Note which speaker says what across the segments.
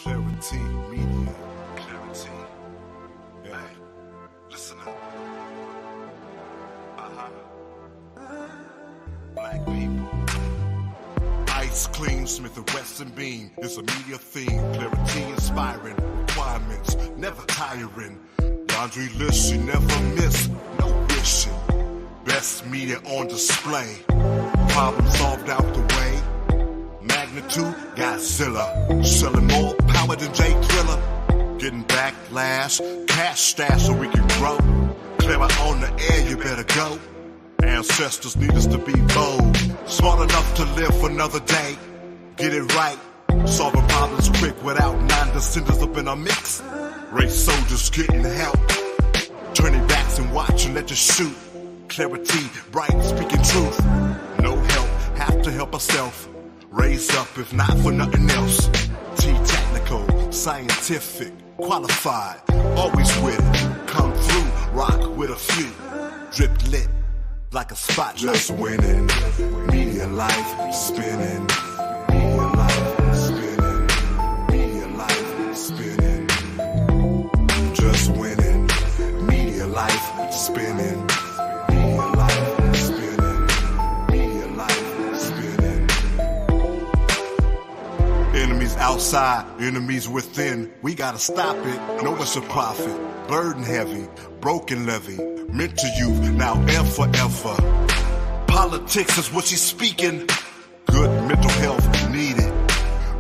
Speaker 1: Clarity Media. Clarity. Yeah. Listen up. Black people. Ice Clean, Smith and Wesson Beam. It's a media theme. Clarity inspiring. Requirements never tiring. Laundry list you never miss. No wishing. Best media on display. Problem solved out the way. Magnitude, Godzilla. Selling more power than Jay Thriller. Getting backlash, cash stash so we can grow. Clear out on the air, you better go. Ancestors need us to be bold. Smart enough to live another day. Get it right. Solving problems quick without non-descendants up in our mix. Race soldiers getting help. Turning backs and watch and let you shoot. Clarity, bright, speaking truth. No help, have to help ourselves. Raise up if not for nothing else. T-technical, scientific, qualified. Always with it. Come through, rock with a few. Drip lit like a spotlight. Just winning. Media life spinning. Media life spinning. Media life spinning. Just winning. Media life spinning. Media life spinning. Media life spinning. Enemies outside, enemies within. We gotta stop it. Know it's a profit. Burden heavy, broken levy. Meant to you now and forever. Politics is what she's speaking. Good mental health needed.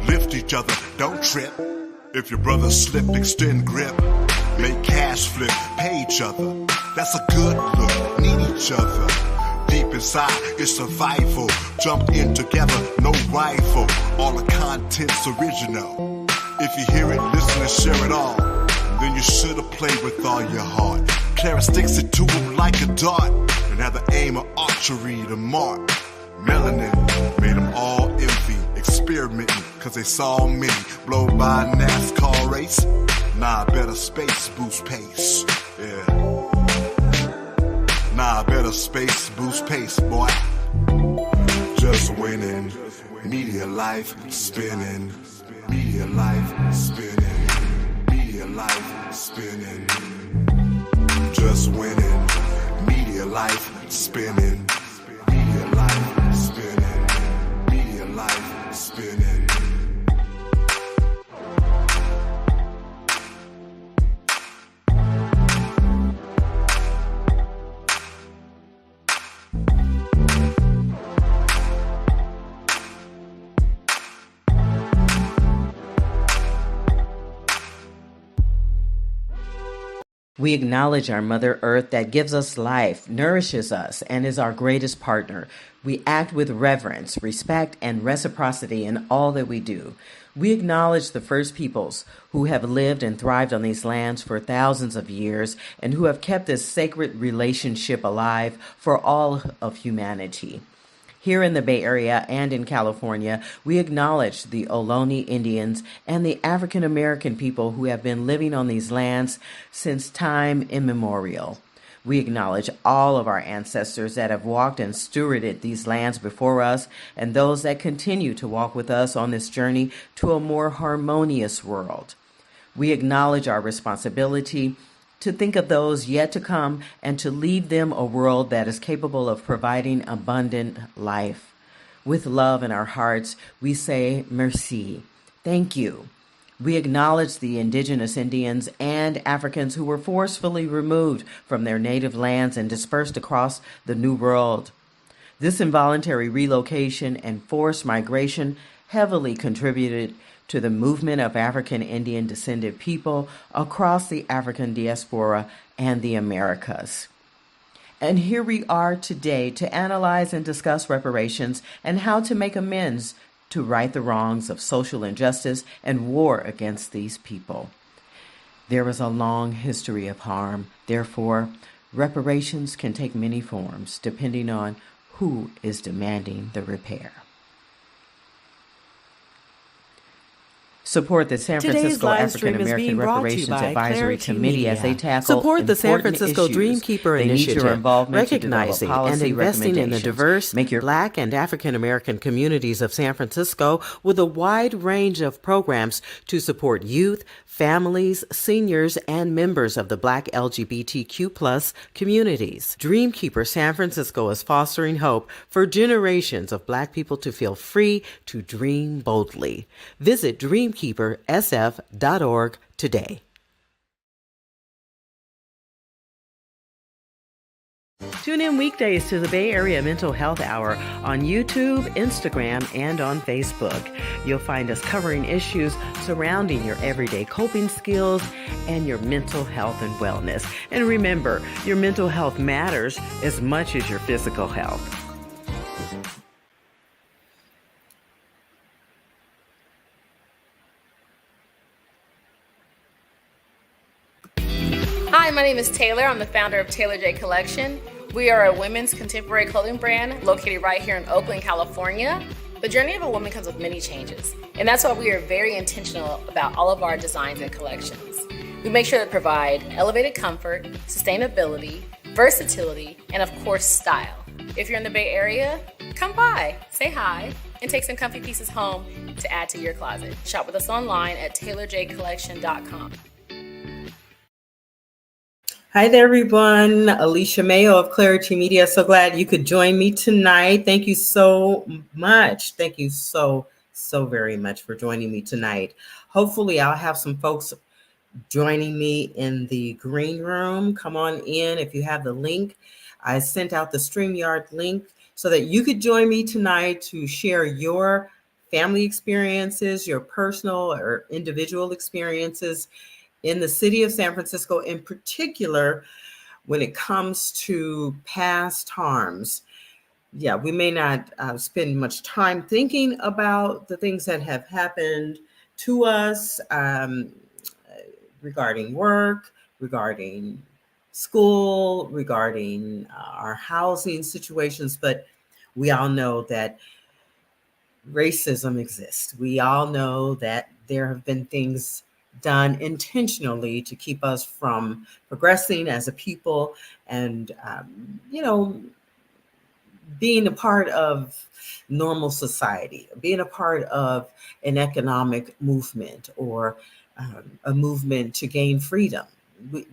Speaker 1: Lift each other, don't trip. If your brother slip, extend grip. Make cash flip, pay each other. That's a good look, need each other. Deep inside, it's survival. Jump in together, no rival. All the content's original. If you hear it, listen and share it all. Then you should've played with all your heart. Clara sticks it to him like a dart. And have the aim of archery to mark. Melanin made them all envy. Experimenting, cause they saw me blow by a NASCAR race. Nah, better space boost pace. Yeah. Nah, better space boost pace, boy. Just winning. Media life spinning. Media life spinning. Media life spinning. Just winning. Media life spinning. Media life spinning. Media life spinning.
Speaker 2: We acknowledge our Mother Earth that gives us life, nourishes us, and is our greatest partner. We act with reverence, respect, and reciprocity in all that we do. We acknowledge the first peoples who have lived and thrived on these lands for thousands of years and who have kept this sacred relationship alive for all of humanity. Here in the Bay Area and in California, we acknowledge the Ohlone Indians and the African American people who have been living on these lands since time immemorial. We acknowledge all of our ancestors that have walked and stewarded these lands before us and those that continue to walk with us on this journey to a more harmonious world. We acknowledge our responsibility to think of those yet to come and to leave them a world that is capable of providing abundant life. With love in our hearts, we say merci. Thank you. We acknowledge the indigenous Indians and Africans who were forcefully removed from their native lands and dispersed across the New World. This involuntary relocation and forced migration heavily contributed to the movement of African Indian descended people across the African diaspora and the Americas. And here we are today to analyze and discuss reparations and how to make amends to right the wrongs of social injustice and war against these people. There is a long history of harm. Therefore, reparations can take many forms depending on who is demanding the repair. Support the San
Speaker 3: Today's
Speaker 2: Francisco
Speaker 3: live
Speaker 2: African
Speaker 3: stream is
Speaker 2: American
Speaker 3: being brought to you
Speaker 2: Reparations
Speaker 3: by
Speaker 2: Advisory
Speaker 3: Clarity
Speaker 2: Committee as they
Speaker 3: Media.
Speaker 2: tackle
Speaker 3: Support the San
Speaker 2: important
Speaker 3: Francisco
Speaker 2: issues.
Speaker 3: Dreamkeeper
Speaker 2: They need your
Speaker 3: Initiative,
Speaker 2: involvement to develop
Speaker 3: recognizing and
Speaker 2: policy
Speaker 3: investing in the
Speaker 2: recommendations.
Speaker 3: diverse
Speaker 2: Make your
Speaker 3: Black and African American communities of San Francisco with a wide range of programs to support youth, families, seniors, and members of the Black LGBTQ plus communities. Dreamkeeper San Francisco is fostering hope for generations of Black people to feel free to dream boldly. Visit dreamkeepersf.org today. Tune in weekdays to the Bay Area Mental Health Hour on YouTube, Instagram, and on Facebook. You'll find us covering issues surrounding your everyday coping skills and your mental health and wellness. And remember, your mental health matters as much as your physical health.
Speaker 4: Hi, my name is Taylor. I'm the founder of Taylor J Collection. We are a women's contemporary clothing brand located right here in Oakland, California. The journey of a woman comes with many changes, and that's why we are very intentional about all of our designs and collections. We make sure to provide elevated comfort, sustainability, versatility, and of course, style. If you're in the Bay Area, come by, say hi, and take some comfy pieces home to add to your closet. Shop with us online at taylorjcollection.com.
Speaker 2: Hi there, everyone. Alicia Mayo of Clarity Media. So glad you could join me tonight. Thank you so much. Thank you so very much for joining me tonight. Hopefully, I'll have some folks joining me in the green room. Come on in if you have the link. I sent out the StreamYard link so that you could join me tonight to share your family experiences, your personal or individual experiences in the city of San Francisco, in particular, when it comes to past harms. Yeah, we may not spend much time thinking about the things that have happened to us regarding work, regarding school, regarding our housing situations, but we all know that racism exists. We all know that there have been things done intentionally to keep us from progressing as a people and, being a part of normal society, being a part of an economic movement or a movement to gain freedom.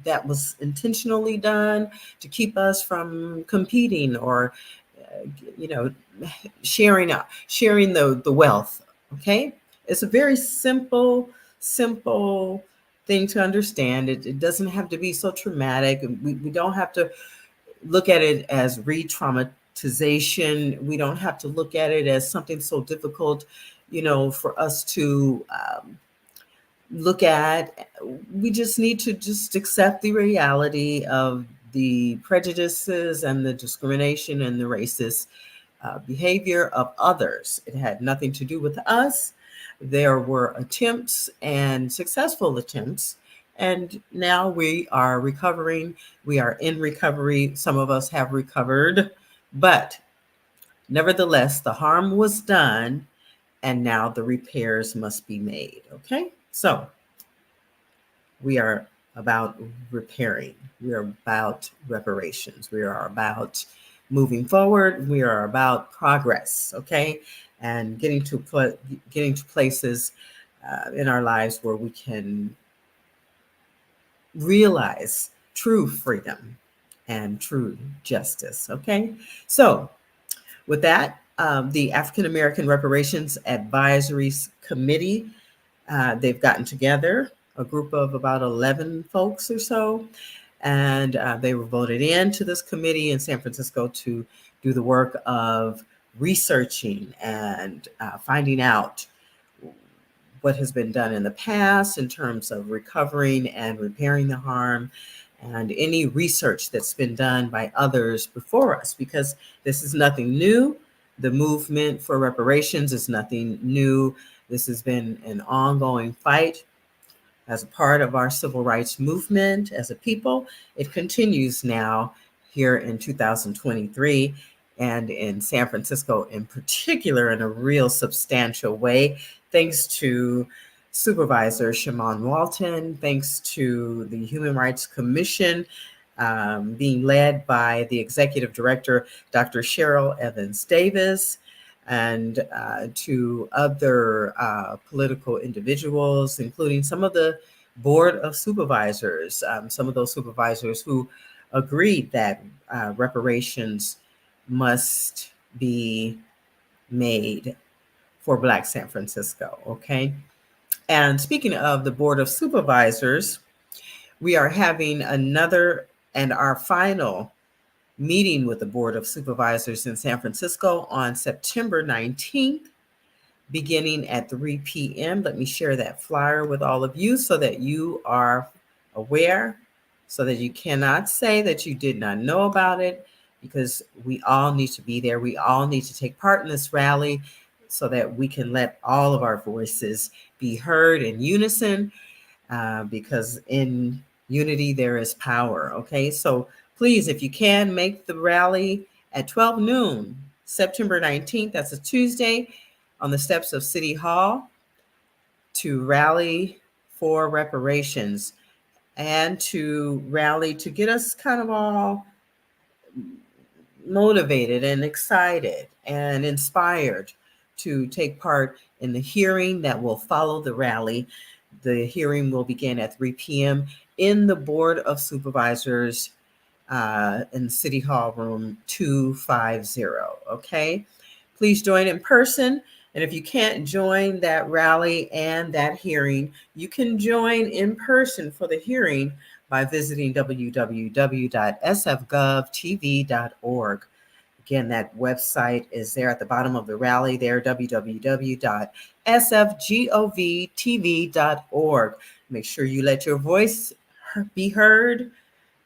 Speaker 2: That was intentionally done to keep us from competing or, sharing the wealth. Okay, it's a very simple thing to understand. It doesn't have to be so traumatic. We don't have to look at it as re-traumatization. We don't have to look at it as something so difficult, for us to look at. We just need to just accept the reality of the prejudices and the discrimination and the racist behavior of others. It had nothing to do with us. There were attempts and successful attempts, and now we are recovering. We are in recovery. Some of us have recovered, but nevertheless, the harm was done, and now the repairs must be made. Okay, so we are about repairing. We are about reparations. We are about moving forward. We are about progress. Okay, and getting to places in our lives where we can realize true freedom and true justice. Okay, so with that, the African American Reparations Advisory Committee, they've gotten together, a group of about 11 folks or so, and they were voted into this committee in San Francisco to do the work of researching and finding out what has been done in the past in terms of recovering and repairing the harm, and any research that's been done by others before us, because this is nothing new. The movement for reparations is nothing new. This has been an ongoing fight as a part of our civil rights movement as a people. It continues now here in 2023, and in San Francisco in particular, in a real substantial way, thanks to Supervisor Shimon Walton. Thanks to the Human Rights Commission, being led by the Executive Director, Dr. Cheryl Evans Davis, and to other political individuals, including some of the Board of Supervisors, some of those supervisors who agreed that reparations must be made for Black San Francisco, okay? And speaking of the Board of Supervisors, we are having another and our final meeting with the Board of Supervisors in San Francisco on September 19th, beginning at 3 p.m. Let me share that flyer with all of you so that you are aware, so that you cannot say that you did not know about it, because we all need to be there. We all need to take part in this rally so that we can let all of our voices be heard in unison, because in unity there is power. Okay, so please, if you can, make the rally at 12 noon, September 19th. That's a Tuesday, on the steps of City Hall, to rally for reparations and to rally to get us kind of all motivated and excited and inspired to take part in the hearing that will follow the rally. The hearing will begin at 3 p.m. in the Board of Supervisors in City Hall Room 250. Okay, please join in person. And if you can't join that rally and that hearing, you can join in person for the hearing by visiting www.sfgovtv.org. Again, that website is there at the bottom of the rally there, www.sfgovtv.org. Make sure you let your voice be heard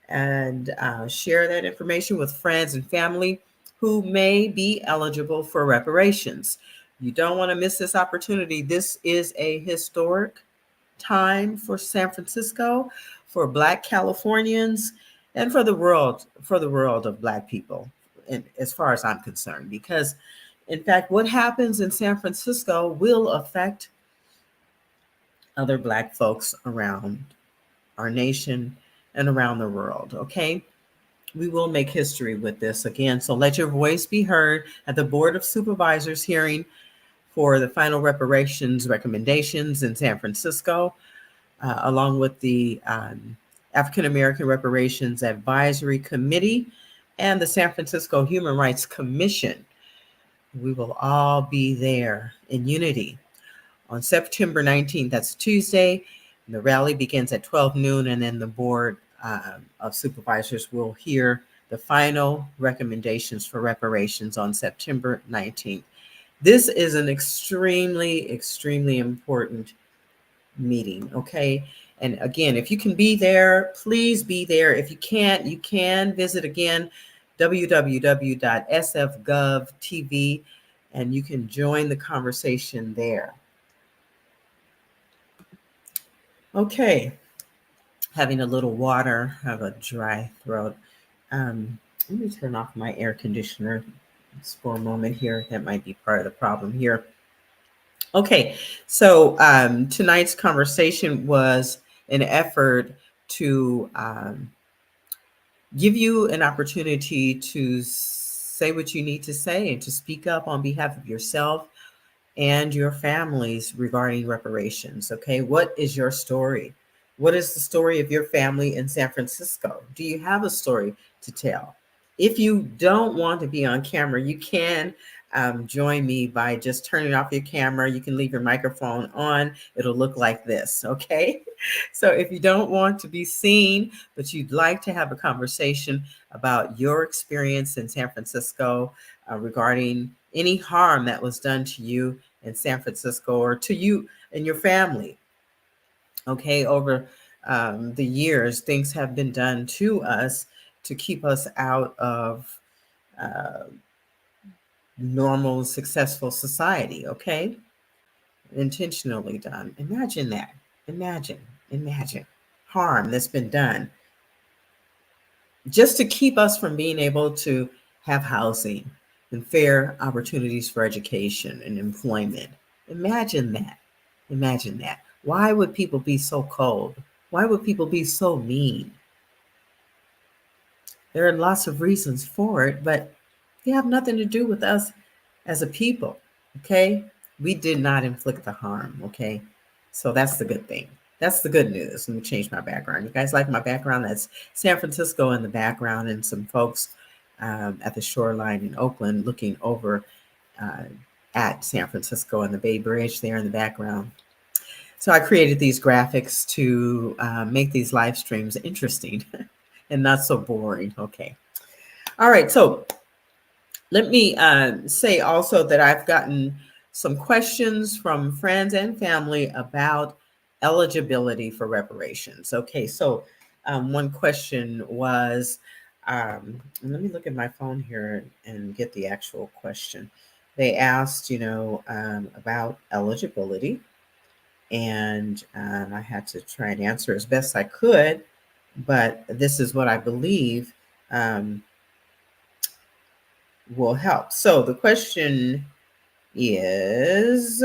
Speaker 2: and share that information with friends and family who may be eligible for reparations. You don't want to miss this opportunity. This is a historic time for San Francisco, for Black Californians, and for the world of Black people, and as far as I'm concerned, because in fact, what happens in San Francisco will affect other Black folks around our nation and around the world. Okay, we will make history with this again. So let your voice be heard at the Board of Supervisors hearing for the final reparations recommendations in San Francisco, along with the African American Reparations Advisory Committee and the San Francisco Human Rights Commission. We will all be there in unity on September 19th. That's Tuesday. The rally begins at 12 noon, and then the Board of Supervisors will hear the final recommendations for reparations on September 19th. This is an extremely, extremely important meeting, okay? And again, if you can be there, please be there. If you can't, you can visit again, www.sfgovtv, and you can join the conversation there. Okay, having a little water, I have a dry throat. Let me turn off my air conditioner just for a moment here. That might be part of the problem here. Okay, so tonight's conversation was an effort to give you an opportunity to say what you need to say and to speak up on behalf of yourself and your families regarding reparations. Okay, what is your story? What is the story of your family in San Francisco? Do you have a story to tell? If you don't want to be on camera, you can join me by just turning off your camera. You can leave your microphone on. It'll look like this, okay? So if you don't want to be seen, but you'd like to have a conversation about your experience in San Francisco regarding any harm that was done to you in San Francisco or to you and your family, okay, over the years, things have been done to us to keep us out of normal, successful society, okay? Intentionally done. Imagine that. Imagine harm that's been done just to keep us from being able to have housing and fair opportunities for education and employment. Imagine that. Why would people be so cold? Why would people be so mean? There are lots of reasons for it, but they have nothing to do with us as a people. Okay? We did not inflict the harm. Okay? So that's the good thing. That's the good news. Let me change my background. You guys like my background? That's San Francisco in the background and some folks at the shoreline in Oakland looking over uh, at San Francisco and the Bay Bridge there in the background. So I created these graphics to make these live streams interesting and not so boring. Okay. All right. So let me say also that I've gotten some questions from friends and family about eligibility for reparations. Okay. So one question was, let me look at my phone here and get the actual question. They asked, about eligibility, and I had to try and answer as best I could. But this is what I believe will help. So the question is,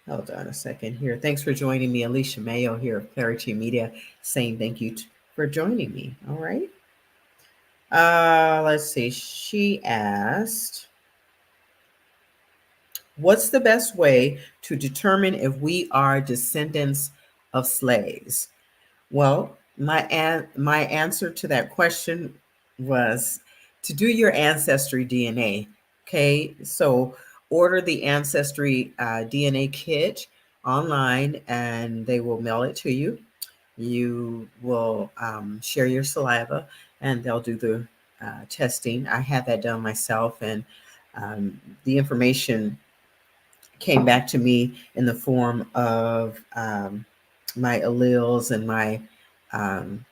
Speaker 2: hold on a second here. Thanks for joining me, Alicia Mayo here of Clarity Media, saying thank you for joining me. All right. Let's see. She asked, what's the best way to determine if we are descendants of slaves? Well, my answer to that question was to do your ancestry DNA. Okay, so order the ancestry DNA kit online, and they will mail it to you. You will share your saliva, and they'll do the testing. I had that done myself, and the information came back to me in the form of my alleles and um,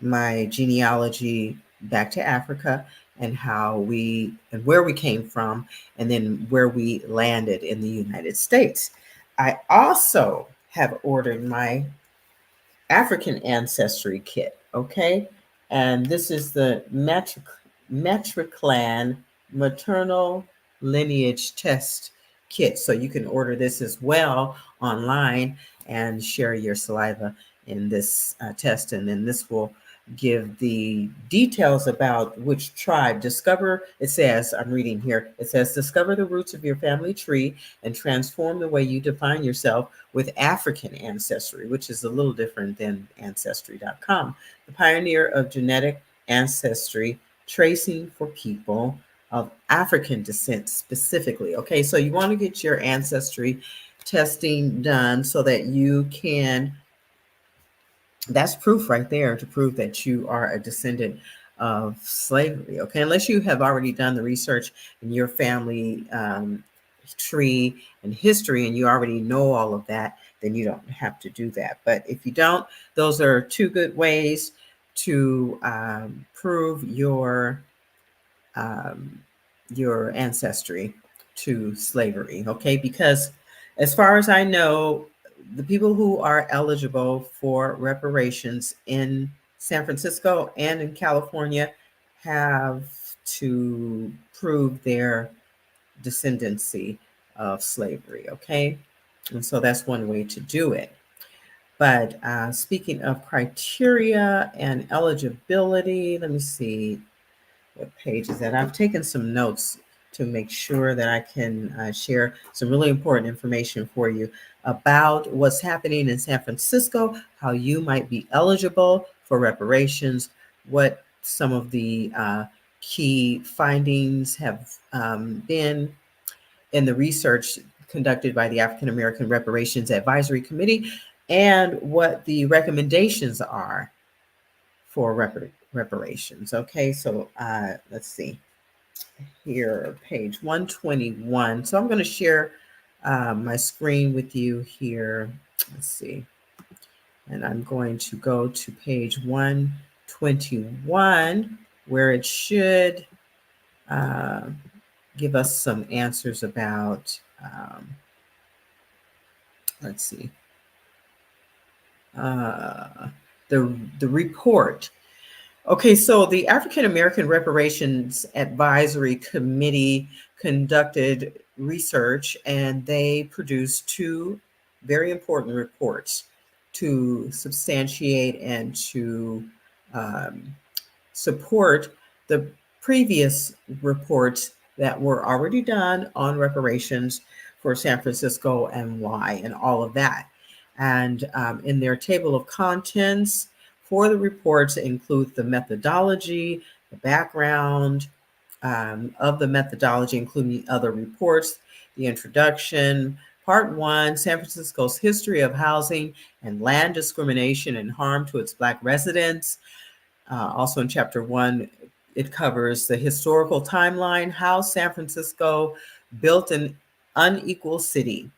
Speaker 2: my genealogy back to Africa, and where we came from, and then where we landed in the United States. I also have ordered my African ancestry kit, okay? And this is the Metriclan maternal lineage test kit. So you can order this as well online and share your saliva in this test. And then this will give the details about which tribe. It says, I'm reading here, it says, discover the roots of your family tree and transform the way you define yourself with African ancestry, which is a little different than Ancestry.com. The pioneer of genetic ancestry, tracing for people of African descent specifically. Okay, so you want to get your ancestry testing done so that you can, that's proof right there to prove that you are a descendant of slavery. Okay, unless you have already done the research in your family tree and history and you already know all of that, then you don't have to do that. But if you don't, those are two good ways to prove your ancestry to slavery. Okay, because as far as I know, the people who are eligible for reparations in San Francisco and in California have to prove their descendancy of slavery. Okay, and so that's one way to do it. But speaking of criteria and eligibility, let me see what page is that. I've taken some notes to make sure that I can share some really important information for you about what's happening in San Francisco, how you might be eligible for reparations, what some of the key findings have been in the research conducted by the African American Reparations Advisory Committee, and what the recommendations are for reparations. Okay, so let's see here, page 121. So I'm going to share my screen with you here. Let's see. And I'm going to go to page 121, where it should give us some answers about, let's see, the report. Okay, so the African American Reparations Advisory Committee conducted research and they produced two very important reports to substantiate and to um, support the previous reports that were already done on reparations for San Francisco and why and all of that. And in their table of contents for the reports include the methodology, the background of the methodology, including other reports, the introduction, Part 1, San Francisco's history of housing and land discrimination and harm to its Black residents. Also in Chapter 1, it covers the historical timeline, how San Francisco built an unequal city,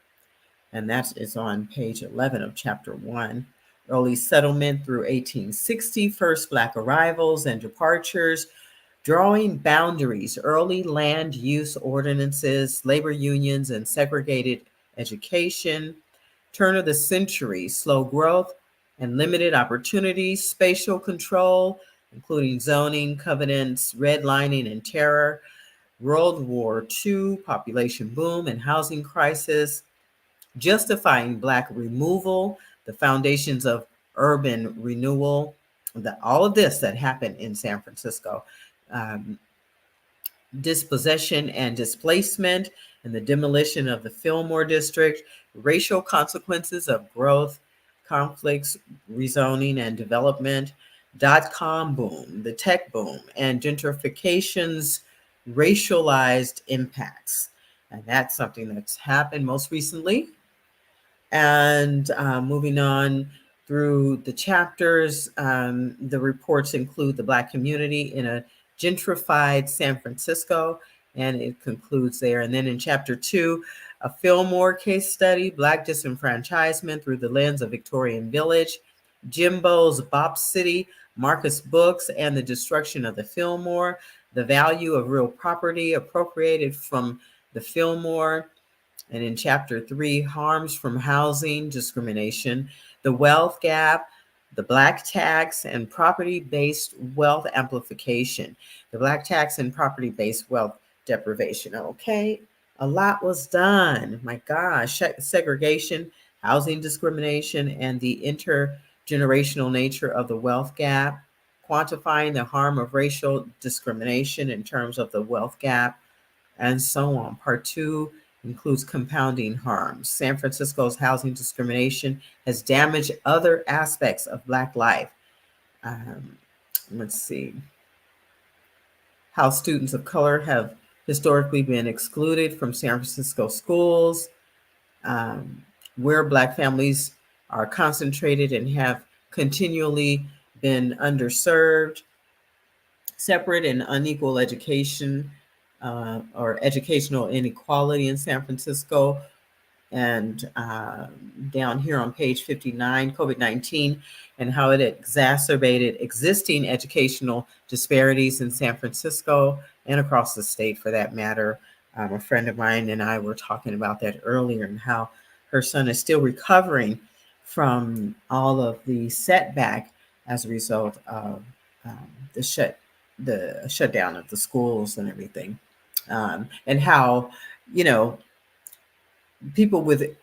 Speaker 2: and that is on page 11 of Chapter 1. Early settlement through 1860, first Black arrivals and departures, drawing boundaries, early land use ordinances, labor unions, and segregated education, turn of the century, slow growth and limited opportunities, spatial control, including zoning, covenants, redlining, and terror, World War II, population boom and housing crisis, justifying Black removal, the foundations of urban renewal, all of this that happened in San Francisco. Dispossession and displacement and the demolition of the Fillmore district, racial consequences of growth, conflicts, rezoning and development, dot-com boom, the tech boom, and gentrification's racialized impacts. And that's something that's happened most recently. And moving on through the chapters, the reports include the Black community in a gentrified San Francisco, and it concludes there. And then in Chapter 2, a Fillmore case study, Black disenfranchisement through the lens of Victorian Village, Jimbo's Bop City, Marcus Books, and the destruction of the Fillmore, the value of real property appropriated from the Fillmore. And in Chapter 3, harms from housing discrimination, the wealth gap, the Black tax, and property-based wealth amplification. The Black tax and property-based wealth deprivation. Okay, a lot was done. My gosh, segregation, housing discrimination, and the intergenerational nature of the wealth gap, quantifying the harm of racial discrimination in terms of the wealth gap, and so on. Part 2 includes compounding harms. San Francisco's housing discrimination has damaged other aspects of Black life. Let's see. How students of color have historically been excluded from San Francisco schools, where Black families are concentrated and have continually been underserved, separate and unequal education, or educational inequality in San Francisco. And down here on page 59, COVID-19 and how it exacerbated existing educational disparities in San Francisco and across the state for that matter. A friend of mine and I were talking about that earlier and how her son is still recovering from all of the setback as a result of the shutdown of the schools and everything. And how, people with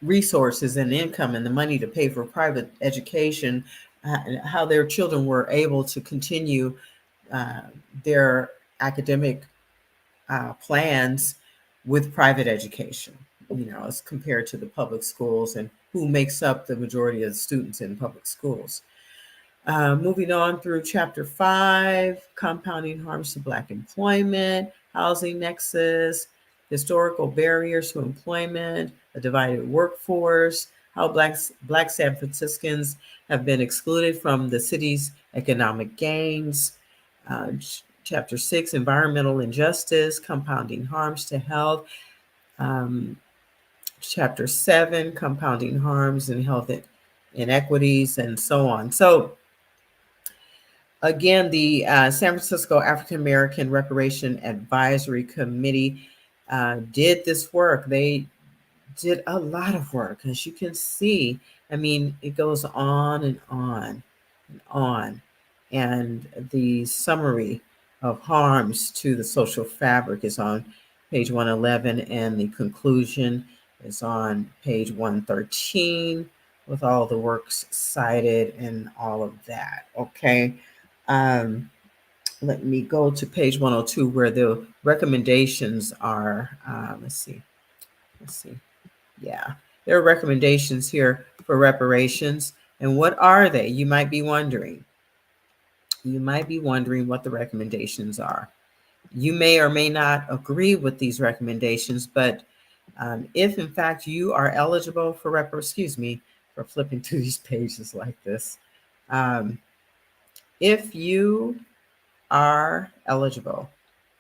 Speaker 2: resources and income and the money to pay for private education, how their children were able to continue their academic plans with private education, as compared to the public schools, and who makes up the majority of the students in public schools. Moving on through Chapter 5, compounding harms to Black employment, housing nexus, historical barriers to employment, a divided workforce, how Black San Franciscans have been excluded from the city's economic gains. Chapter 6, environmental injustice, compounding harms to health. Chapter 7, compounding harms and health inequities, and so on. So again, the San Francisco African American Reparation Advisory Committee did this work. They did a lot of work, as you can see. I mean, it goes on and on and on. And the summary of harms to the social fabric is on page 111, and the conclusion is on page 113 with all the works cited and all of that. Okay. Let me go to page 102 where the recommendations are. Let's see. Yeah, there are recommendations here for reparations. And what are they? You might be wondering. You might be wondering what the recommendations are. You may or may not agree with these recommendations, but if in fact you are eligible for excuse me for flipping through these pages like this. If you are eligible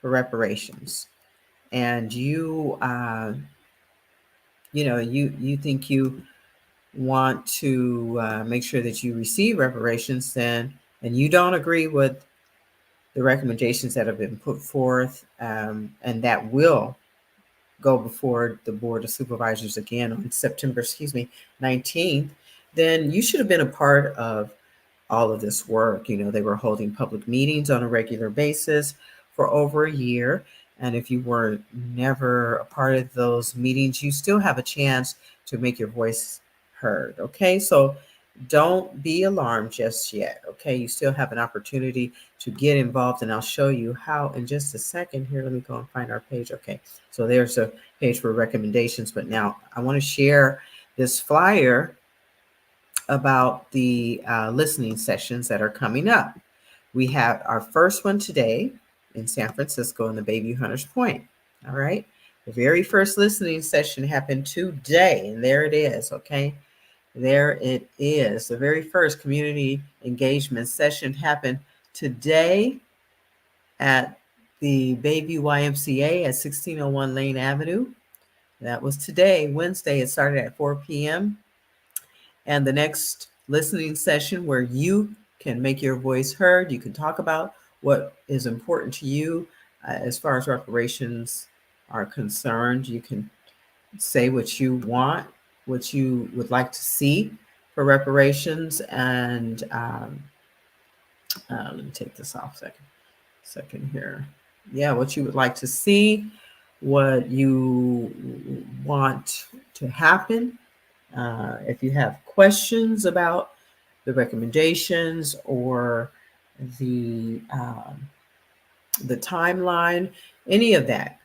Speaker 2: for reparations and you you think you want to make sure that you receive reparations, then and you don't agree with the recommendations that have been put forth, and that will go before the Board of Supervisors again on September 19th, then you should have been a part of all of this work. They were holding public meetings on a regular basis for over a year. And if you were never a part of those meetings, you still have a chance to make your voice heard. Okay, so don't be alarmed just yet. Okay, you still have an opportunity to get involved, and I'll show you how in just a second. Here, let me go and find our page. Okay, so there's a page for recommendations, but now I want to share this flyer about the listening sessions that are coming up. We have our first one today in San Francisco in the Bayview Hunters Point. All right. The very first listening session happened today, and there it is. Okay. There it is. The very first community engagement session happened today at the Bayview YMCA at 1601 Lane Avenue. That was today, Wednesday. It started at 4 p.m. And the next listening session where you can make your voice heard, you can talk about what is important to you as far as reparations are concerned. You can say what you want, what you would like to see for reparations. And let me take this off second here. Yeah, what you would like to see, what you want to happen. If you have questions about the recommendations or the timeline, any of that,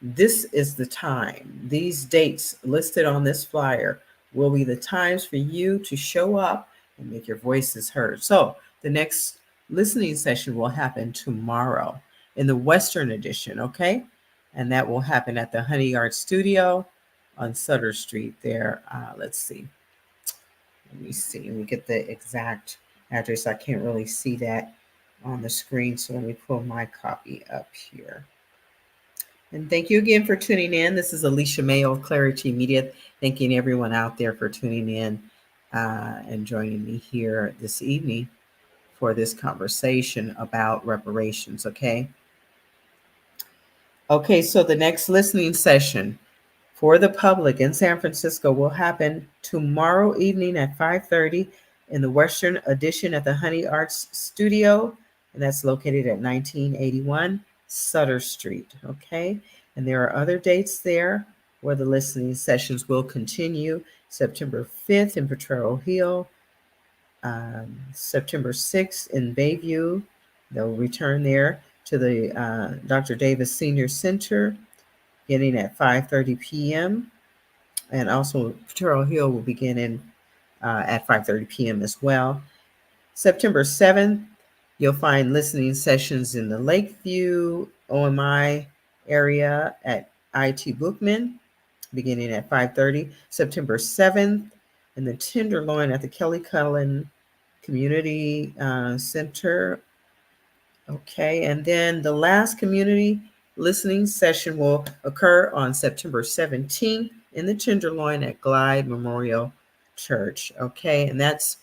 Speaker 2: this is the time. These dates listed on this flyer will be the times for you to show up and make your voices heard. So the next listening session will happen tomorrow in the Western edition, okay? And that will happen at the Honey Art Studio on Sutter Street there. Let's see. Let me get the exact address. I can't really see that on the screen, so let me pull my copy up here. And thank you again for tuning in. This is Alicia Mayo of Clarity Media, thanking everyone out there for tuning in and joining me here this evening for this conversation about reparations, okay? Okay, so the next listening session for the public in San Francisco will happen tomorrow evening at 5:30 in the Western Edition at the Honey Arts Studio, and that's located at 1981 Sutter Street, okay? And there are other dates there where the listening sessions will continue. September 5th in Potrero Hill, September 6th in Bayview. They'll return there to the Dr. Davis Senior Center, beginning at 5:30 p.m. And also Potrero Hill will begin at 5:30 p.m. as well. September 7th, you'll find listening sessions in the Lakeview, OMI area at IT Bookman, beginning at 5:30. September 7th, in the Tenderloin at the Kelly Cullen Community Center. Okay, and then the last community listening session will occur on September 17th in the Tenderloin at Glide Memorial Church. Okay, and that's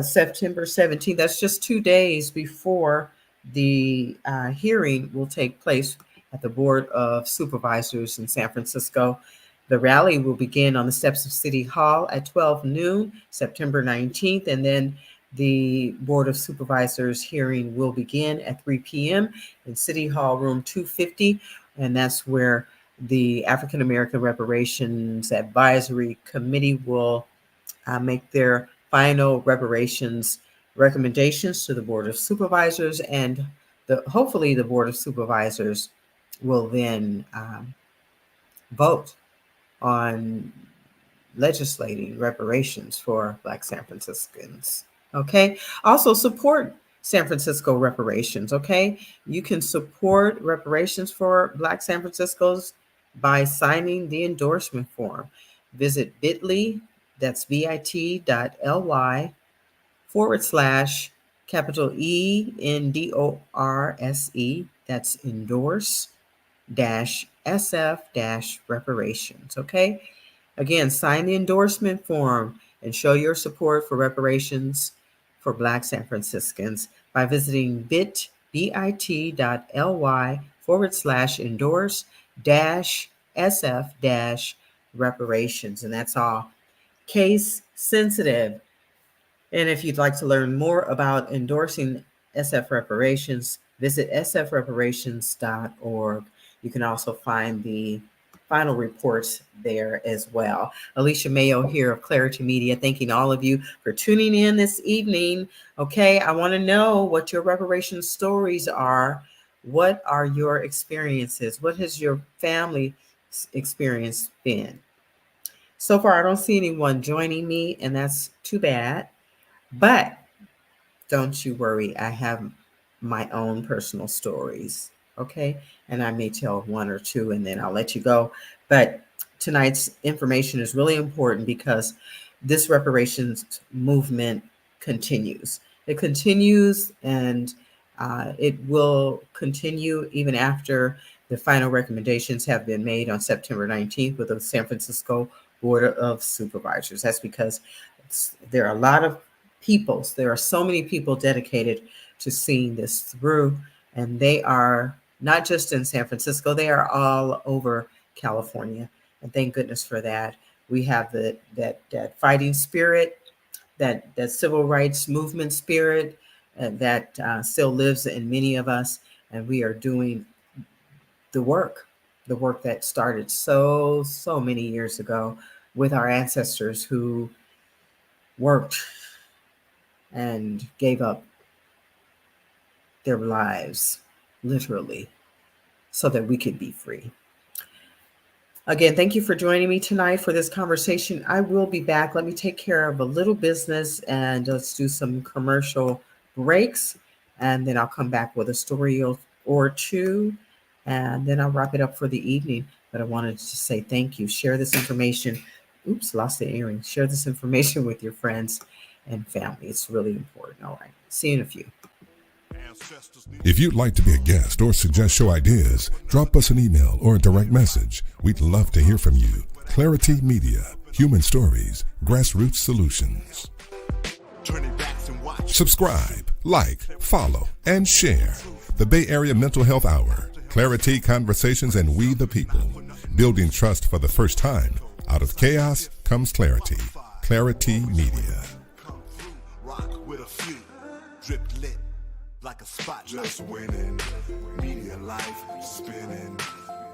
Speaker 2: September 17th. That's just 2 days before the hearing will take place at the Board of Supervisors in San Francisco. The rally will begin on the steps of City Hall at 12 noon, September 19th, and then The Board of Supervisors hearing will begin at 3 p.m. in City Hall Room 250, and that's where the African American Reparations Advisory Committee will make their final reparations recommendations to the Board of Supervisors, and hopefully the Board of Supervisors will then vote on legislating reparations for Black San Franciscans. Okay. Also support San Francisco reparations. Okay. You can support reparations for Black San Franciscos by signing the endorsement form. Visit bit.ly, that's bit.ly / ENDORSE, that's endorse SF reparations. Okay. Again, sign the endorsement form and show your support for reparations for Black San Franciscans by visiting bit.ly / endorse SF reparations. And that's all case sensitive. And if you'd like to learn more about endorsing SF reparations, visit sfreparations.org. You can also find the final reports there as well. Alicia Mayo here of Clarity Media, thanking all of you for tuning in this evening. Okay, I want to know what your reparation stories are. What are your experiences? What has your family experience been? So far, I don't see anyone joining me, and that's too bad. But don't you worry, I have my own personal stories, okay? And I may tell one or two and then I'll let you go. But tonight's information is really important because this reparations movement continues. It continues, and it will continue even after the final recommendations have been made on September 19th with the San Francisco Board of Supervisors. That's because there are a lot of there are so many people dedicated to seeing this through, and they are not just in San Francisco, they are all over California. And thank goodness for that. We have that fighting spirit, that civil rights movement spirit that still lives in many of us. And we are doing the work that started so many years ago with our ancestors who worked and gave up their lives, literally, so that we could be free. Again, thank you for joining me tonight for this conversation. I will be back. Let me take care of a little business and let's do some commercial breaks. And then I'll come back with a story or two. And then I'll wrap it up for the evening. But I wanted to say thank you. Share this information. Oops, lost the earring. Share this information with your friends and family. It's really important. All right. See you in a few.
Speaker 1: If you'd like to be a guest or suggest show ideas, drop us an email or a direct message. We'd love to hear from you. Clarity Media, human stories, grassroots solutions. Subscribe, like, follow, and share. The Bay Area Mental Health Hour, Clarity Conversations, and We the People. Building trust for the first time. Out of chaos comes clarity. Clarity Media. Drip lit like a spot, just winning. Media life spinning.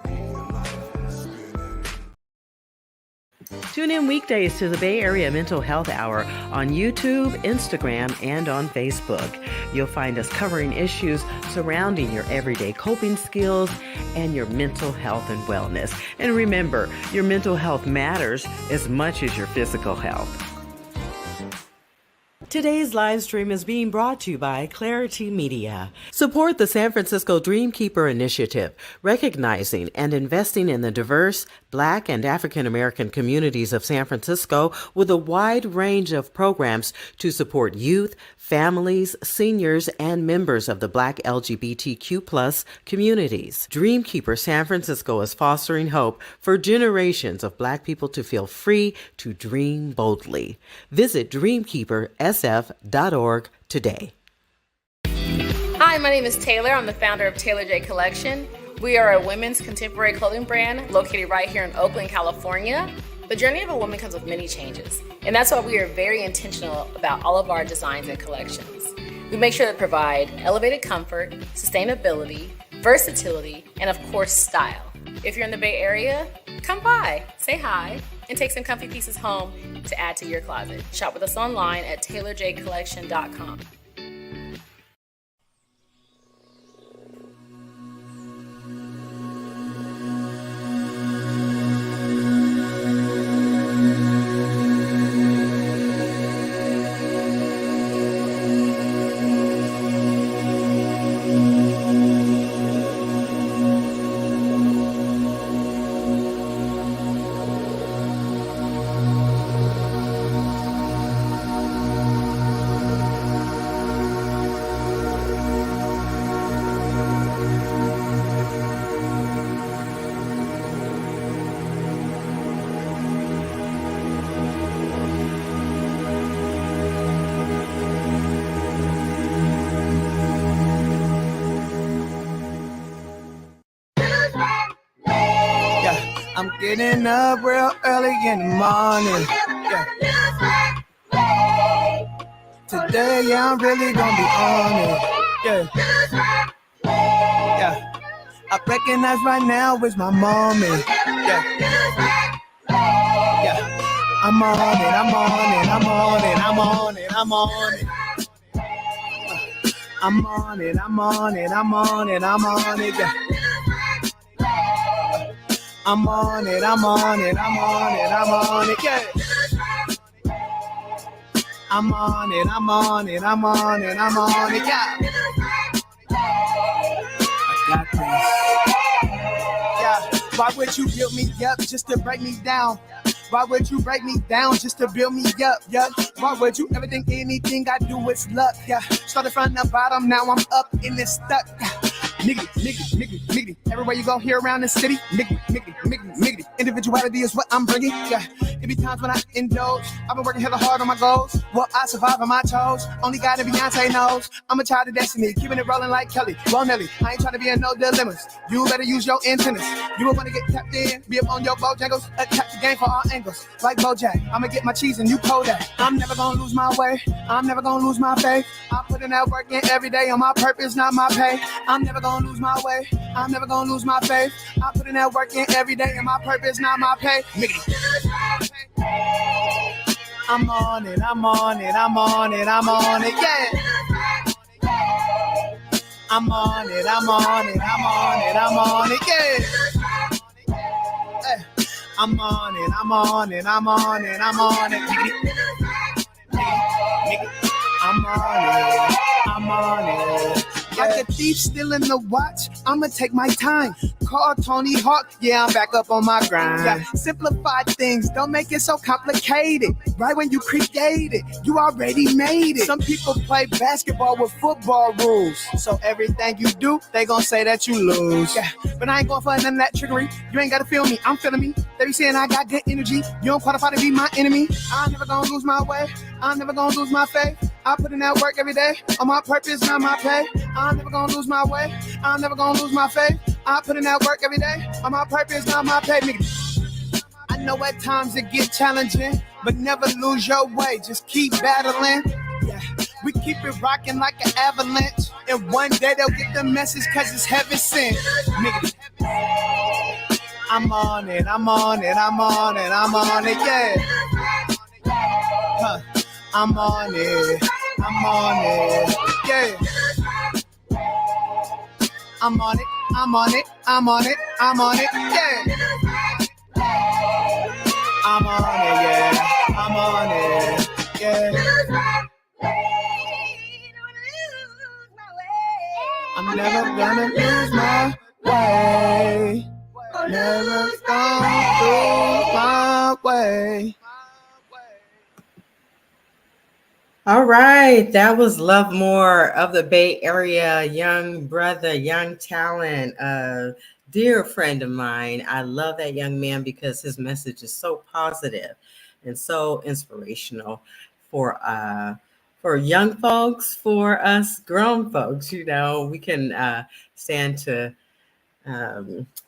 Speaker 1: Media life spinning.
Speaker 3: Tune in weekdays to the Bay Area Mental Health Hour on YouTube, Instagram, and on Facebook. You'll find us covering issues surrounding your everyday coping skills and your mental health and wellness. And remember, your mental health matters as much as your physical health. Today's live stream is being brought to you by Clarity Media. Support the San Francisco Dreamkeeper Initiative, recognizing and investing in the diverse Black and African American communities of San Francisco with a wide range of programs to support youth, families, seniors, and members of the Black LGBTQ+ communities. Dreamkeeper San Francisco is fostering hope for generations of Black people to feel free to dream boldly. Visit dreamkeepersf.org today.
Speaker 4: Hi, my name is Taylor. I'm the founder of Taylor J Collection. We are a women's contemporary clothing brand located right here in Oakland, California. The journey of a woman comes with many changes, and that's why we are very intentional about all of our designs and collections. We make sure to provide elevated comfort, sustainability, versatility, and of course, style. If you're in the Bay Area, come by, say hi, and take some comfy pieces home to add to your closet. Shop with us online at taylorjcollection.com.
Speaker 5: I'm getting up real early in the morning. Yeah. Today, yeah, I'm really gonna be on it. Yeah. Yeah. I recognize right now is my moment. Yeah. Yeah. I'm on it, I'm on it, I'm on it, I'm on it, I'm on it. I'm on it, I'm on it, I'm on it, I'm on it. Yeah. I'm on it, I'm on it, I'm on it, I'm on it, yeah. I'm on it, I'm on it, I'm on it, I'm on it, yeah. I got this. Yeah, why would you build me up just to break me down? Why would you break me down just to build me up, yeah? Why would you ever think anything I do is luck, yeah? Started from the bottom, now I'm up in this stuck, yeah. Niggity, niggity, niggity, niggity. Everywhere you go here around the city, niggity, niggity, niggity, niggity. Individuality is what I'm bringing, yeah. It be times when I indulge. I've been working hella hard on my goals. Will I survive on my toes? Only God and Beyonce knows. I'm a child of destiny, keeping it rolling like Kelly. Well, Nelly, I ain't trying to be in no dilemmas. You better use your antennas. You will want to get tapped in, be up on your Bojangles. Attack the game for all angles, like Bojack. I'ma get my cheese and you Kodak. I'm never gonna lose my way. I'm never gonna lose my faith. I put in that work in every day on my purpose, not my pay. I'm never gonna lose my way. I'm never gonna lose my faith. I put in that work in every day and my purpose, not my pay. I'm on it, I'm on it, I'm on it, I'm on it, yeah. I'm on it, I'm on it, I'm on it, I'm on it, yeah. Hey. I'm on it, I'm on it, I'm on it, I'm on it. I'm on it, I'm on it. Like a thief stealing the watch, I'ma take my time. Call Tony Hawk, yeah, I'm back up on my grind. Yeah, simplify things, don't make it so complicated. Right when you create it, you already made it. Some people play basketball with football rules, so everything you do, they gon' say that you lose. Yeah, but I ain't going for none of that trickery. You ain't gotta feel me, I'm feeling me. They be saying I got good energy, you don't qualify to be my enemy. I'm never gonna lose my way, I'm never gonna lose my faith. I put in that work every day, on my purpose, not my pay. I'm never gonna lose my way, I'm never gonna lose my faith. I put in that work every day, on my purpose, not my pay. I know at times it get challenging, but never lose your way, just keep battling. Yeah, we keep it rocking like an avalanche, and one day they'll get the message cause it's heaven sent. Nigga. I'm on it, I'm on it, I'm on it, I'm on it, yeah. Huh. I'm on it, I'm on it, yeah. I'm on it, I'm on it, I'm on it, I'm on it, yeah. I'm on it, yeah. I'm on it, yeah. I'm never gonna lose my way. Never gonna lose my way.
Speaker 3: All right, that was Love More of the Bay Area, young brother, young talent, dear friend of mine. I love that young man because his message is so positive and so inspirational for young folks, for us grown folks. You know, we can stand to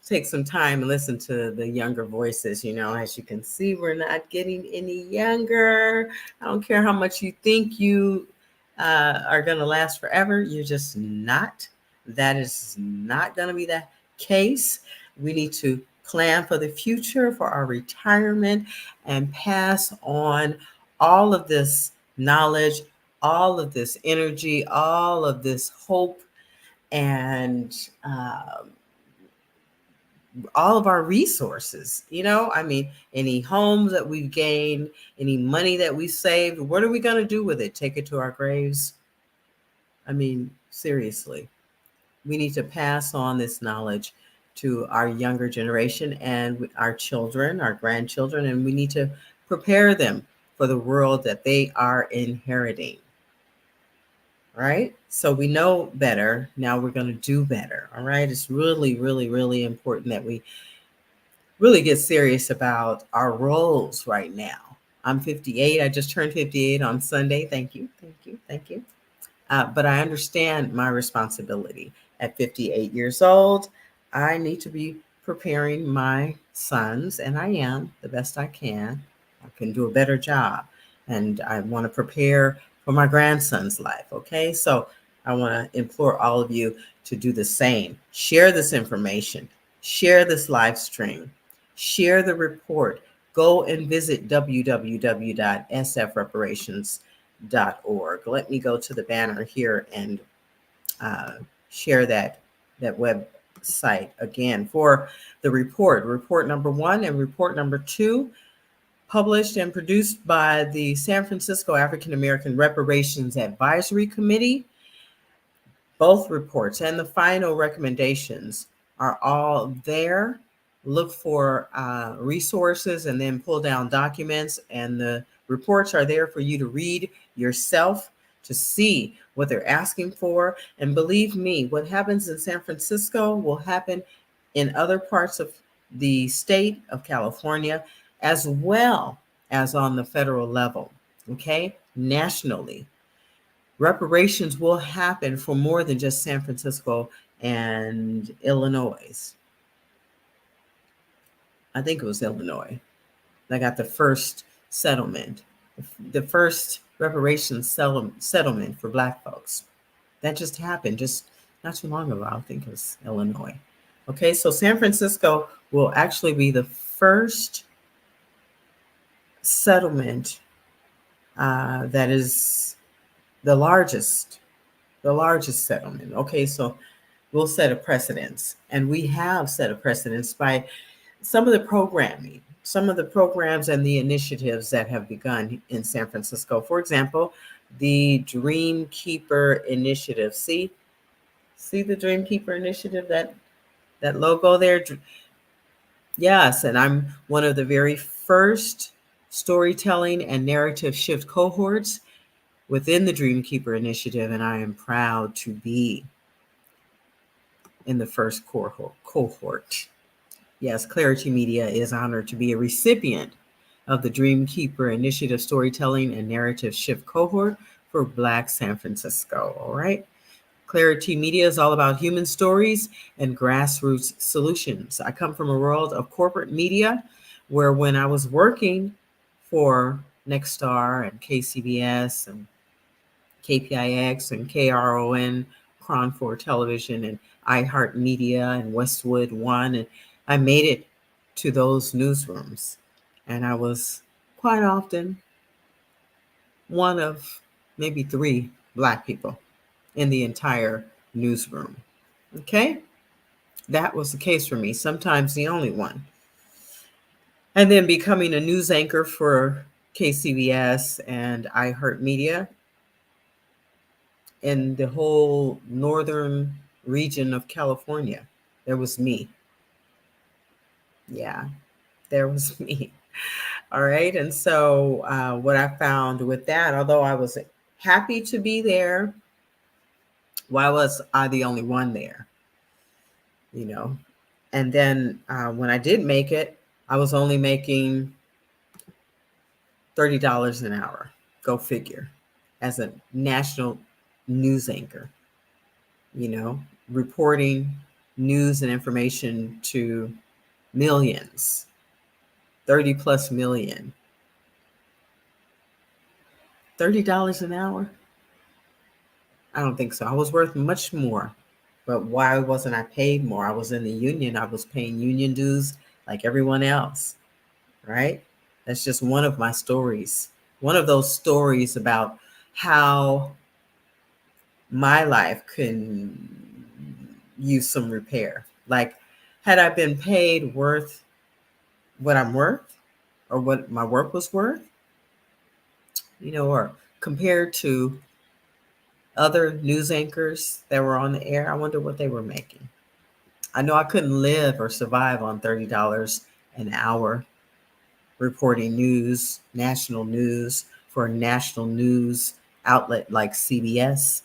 Speaker 3: take some time and listen to the younger voices. As you can see, we're not getting any younger. I don't care how much you think you are going to last forever. You're just not. That is not going to be the case. We need to plan for the future, for our retirement, and pass on all of this knowledge, all of this energy, all of this hope, and all of our resources. Any homes that we've gained, any money that we saved, what are we going to do with it? Take it to our graves? Seriously, we need to pass on this knowledge to our younger generation and our children, our grandchildren, and we need to prepare them for the world that they are inheriting. Right? So we know better. Now we're going to do better. All right. It's really, really, really important that we really get serious about our roles right now. I'm 58. I just turned 58 on Sunday. Thank you. Thank you. Thank you. But I understand my responsibility. At 58 years old, I need to be preparing my sons, and I am the best I can. I can do a better job. And I want to prepare for my grandson's life. Okay. So I want to implore all of you to do the same. Share this information, share this live stream, share the report. Go and visit www.sfreparations.org. Let me go to the banner here and share that website again for the report number 1 and report number 2, published and produced by the San Francisco African American Reparations Advisory Committee. Both reports and the final recommendations are all there. Look for resources and then pull down documents, and the reports are there for you to read yourself, to see what they're asking for. And believe me, what happens in San Francisco will happen in other parts of the state of California, as well as on the federal level, okay? Nationally. Reparations will happen for more than just San Francisco and Illinois. I think it was Illinois. That got the first settlement, the first reparations settlement for Black folks. That just happened just not too long ago. I think it was Illinois. Okay, so San Francisco will actually be the first settlement that is the largest settlement. Okay, so we'll set a precedence, and we have set a precedence by some of the programming, some of the programs and the initiatives that have begun in San Francisco. For example, the Dream Keeper Initiative. See the Dream Keeper Initiative, that logo there? Yes, and I'm one of the very first storytelling and narrative shift cohorts within the Dream Keeper Initiative, and I am proud to be in the first cohort. Yes, Clarity Media is honored to be a recipient of the Dream Keeper Initiative Storytelling and Narrative Shift Cohort for Black San Francisco. All right. Clarity Media is all about human stories and grassroots solutions. I come from a world of corporate media where when I was working for Nexstar and KCBS and KPIX and KRON, Cron 4 Television, and iHeartMedia and Westwood One, and I made it to those newsrooms, and I was quite often one of maybe 3 Black people in the entire newsroom. Okay? That was the case for me, sometimes the only one. And then becoming a news anchor for KCBS and iHeartMedia in the whole northern region of California. There was me. Yeah, there was me. All right. And so what I found with that, although I was happy to be there, why was I the only one there? And then when I did make it, I was only making $30 an hour. Go figure. As a national news anchor, reporting news and information to millions, 30 plus million. $30 an hour? I don't think so. I was worth much more. But why wasn't I paid more? I was in the union. I was paying union dues like everyone else, right? That's just one of my stories. One of those stories about how my life can use some repair. Like, had I been paid worth what I'm worth or what my work was worth, or compared to other news anchors that were on the air, I wonder what they were making. I know I couldn't live or survive on $30 an hour reporting news, national news for a national news outlet like CBS.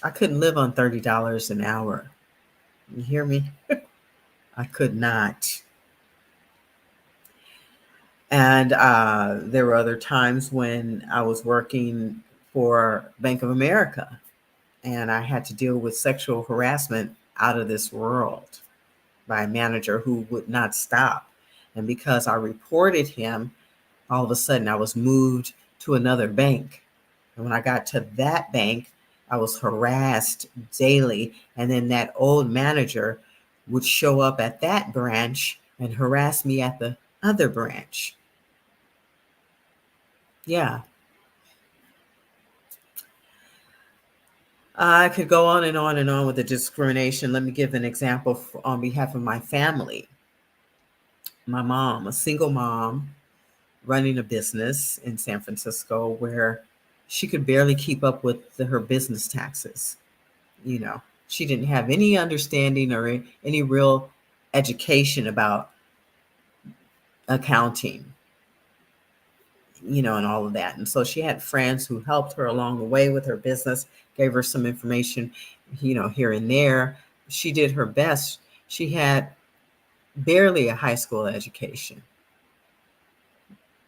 Speaker 3: I couldn't live on $30 an hour. You hear me? I could not. And there were other times when I was working for Bank of America and I had to deal with sexual harassment out of this world by a manager who would not stop. And because I reported him, all of a sudden I was moved to another bank. And when I got to that bank, I was harassed daily. And then that old manager would show up at that branch and harass me at the other branch. Yeah. I could go on and on and on with the discrimination. Let me give an example on behalf of my family. My mom, a single mom, running a business in San Francisco where she could barely keep up with her business taxes. She didn't have any understanding or any real education about accounting, and all of that. And so she had friends who helped her along the way with her business, gave her some information, here and there. She did her best. She had barely a high school education.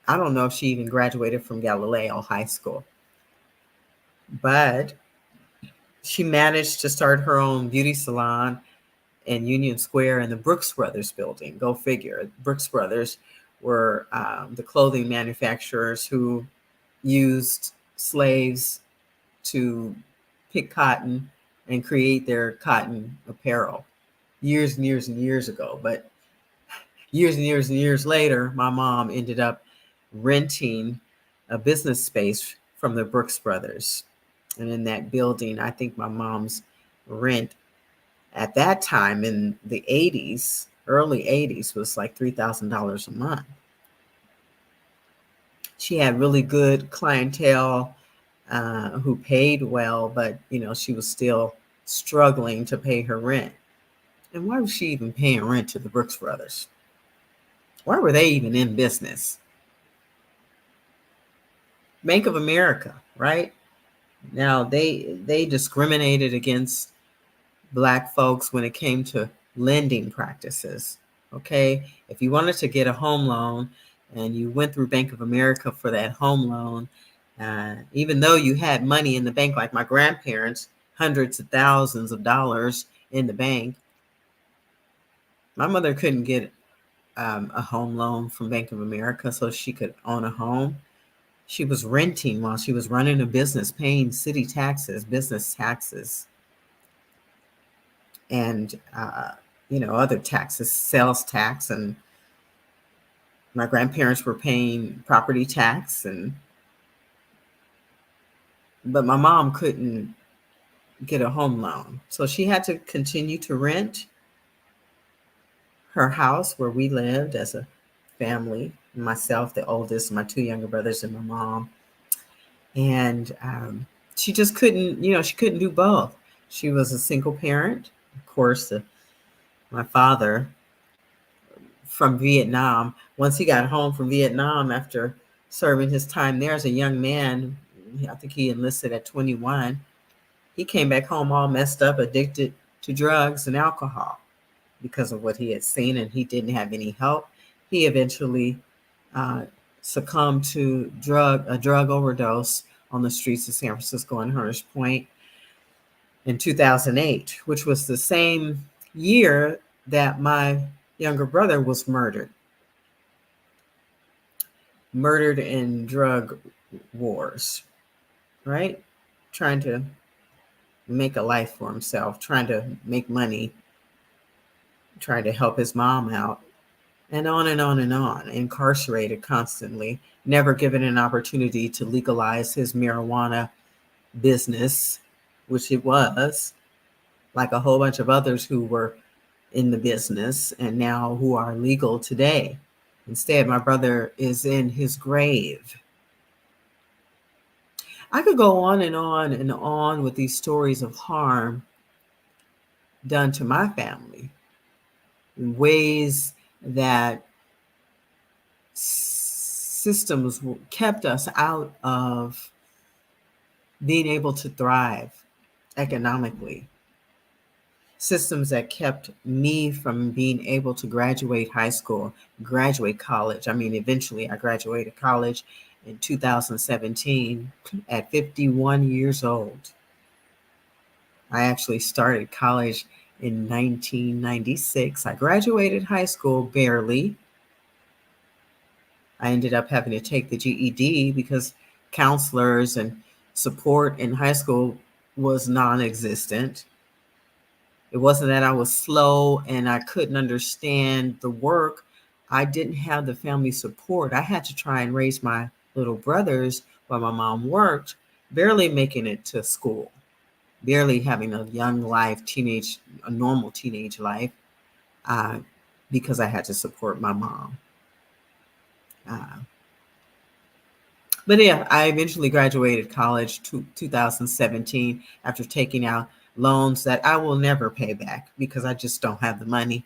Speaker 3: I don't know if she even graduated from Galileo High School, but she managed to start her own beauty salon in Union Square in the Brooks Brothers building. Go figure. Brooks Brothers were the clothing manufacturers who used slaves to pick cotton and create their cotton apparel years and years and years ago. But years and years and years later, my mom ended up renting a business space from the Brooks Brothers. And in that building, I think my mom's rent at that time in the 80s, early 80s, was like $3,000 a month. She had really good clientele who paid well, but, she was still struggling to pay her rent. And why was she even paying rent to the Brooks Brothers? Why were they even in business? Bank of America, right? Now, they discriminated against Black folks when it came to lending practices. Okay, if you wanted to get a home loan and you went through Bank of America for that home loan, even though you had money in the bank, like my grandparents, hundreds of thousands of dollars in the bank, my mother couldn't get a home loan from Bank of America so she could own a home. She was renting while she was running a business, paying city taxes, business taxes, and other taxes, sales tax, and my grandparents were paying property tax, but my mom couldn't get a home loan, so she had to continue to rent her house where we lived as a family, myself, the oldest, my two younger brothers, and my mom. And she just couldn't, she couldn't do both. She was a single parent. Of course, my father from Vietnam, once he got home from Vietnam after serving his time there as a young man, I think he enlisted at 21, he came back home all messed up, addicted to drugs and alcohol because of what he had seen, and he didn't have any help. He eventually succumbed to a drug overdose on the streets of San Francisco and Hunters Point. in 2008, which was the same year that my younger brother was murdered in drug wars, right? Trying to make a life for himself, trying to make money, trying to help his mom out, and on and on and on, incarcerated constantly, never given an opportunity to legalize his marijuana business, which it was, like a whole bunch of others who were in the business and now who are legal today. Instead, my brother is in his grave. I could go on and on and on with these stories of harm done to my family in ways that systems kept us out of being able to thrive economically. Systems that kept me from being able to graduate high school, graduate college. I mean, eventually I graduated college in 2017 at 51 years old. I actually started college in 1996. I graduated high school barely. I ended up having to take the GED because counselors and support in high school was non-existent. It wasn't that I was slow and I couldn't understand the work. I didn't have the family support. I had to try and raise my little brothers while my mom worked, barely making it to school, barely having a young life, a normal teenage life, because I had to support my mom. But yeah, I eventually graduated college 2017 after taking out loans that I will never pay back because I just don't have the money.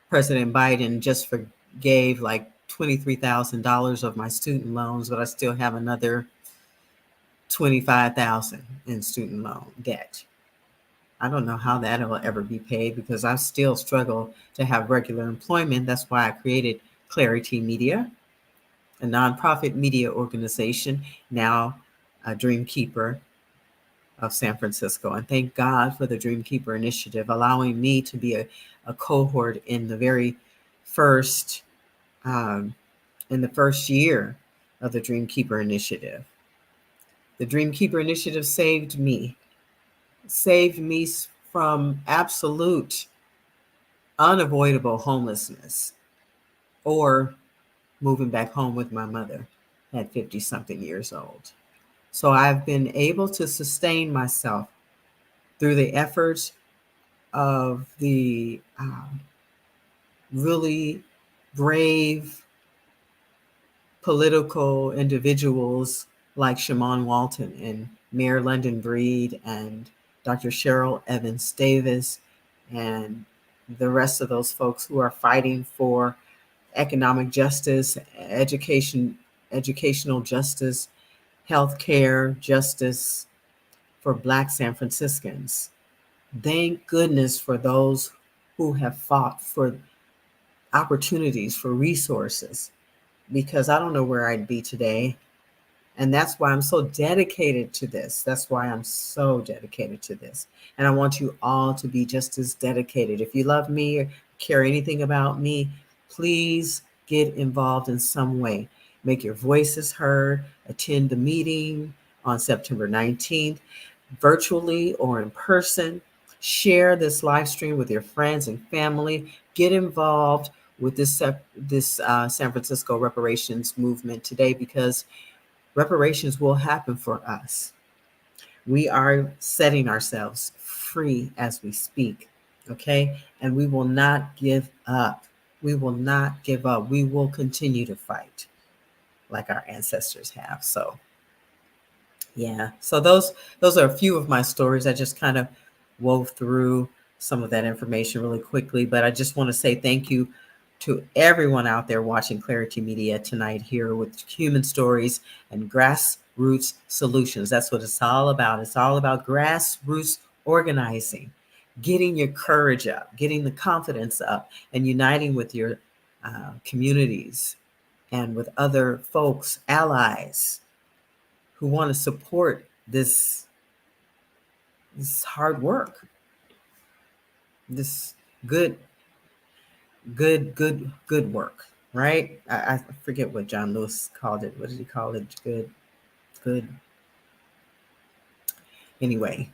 Speaker 3: President Biden just forgave like $23,000 of my student loans, but I still have another $25,000 in student loan debt. I don't know how that'll ever be paid because I still struggle to have regular employment. That's why I created Clarity Media, a nonprofit media organization, now a Dreamkeeper of San Francisco. And thank God for the Dreamkeeper initiative, allowing me to be a cohort in the very first year of the Dreamkeeper initiative. The Dreamkeeper initiative saved me from absolute unavoidable homelessness or moving back home with my mother at 50 something years old. So I've been able to sustain myself through the efforts of the really brave political individuals like Shaman Walton and Mayor London Breed and Dr. Cheryl Evans Davis and the rest of those folks who are fighting for economic justice, educational justice, healthcare justice for Black San Franciscans. Thank goodness for those who have fought for opportunities, for resources, because I don't know where I'd be today. And that's why I'm so dedicated to this. That's why I'm so dedicated to this. And I want you all to be just as dedicated. If you love me or care anything about me, please get involved in some way. Make your voices heard, attend the meeting on September 19th, virtually or in person. Share this live stream with your friends and family. Get involved with this San Francisco reparations movement today, because reparations will happen for us. We are setting ourselves free as we speak, okay? And we will not give up. We will not give up. We will continue to fight like our ancestors have. So, yeah. So those are a few of my stories. I just kind of wove through some of that information really quickly, but I just want to say thank you to everyone out there watching Clarity Media tonight here with human stories and grassroots solutions. That's what it's all about. It's all about grassroots organizing, getting your courage up, getting the confidence up, and uniting with your communities and with other folks, allies who want to support this this hard work, this good work, right? I forget what John Lewis called it. What did he call it? Good. Anyway,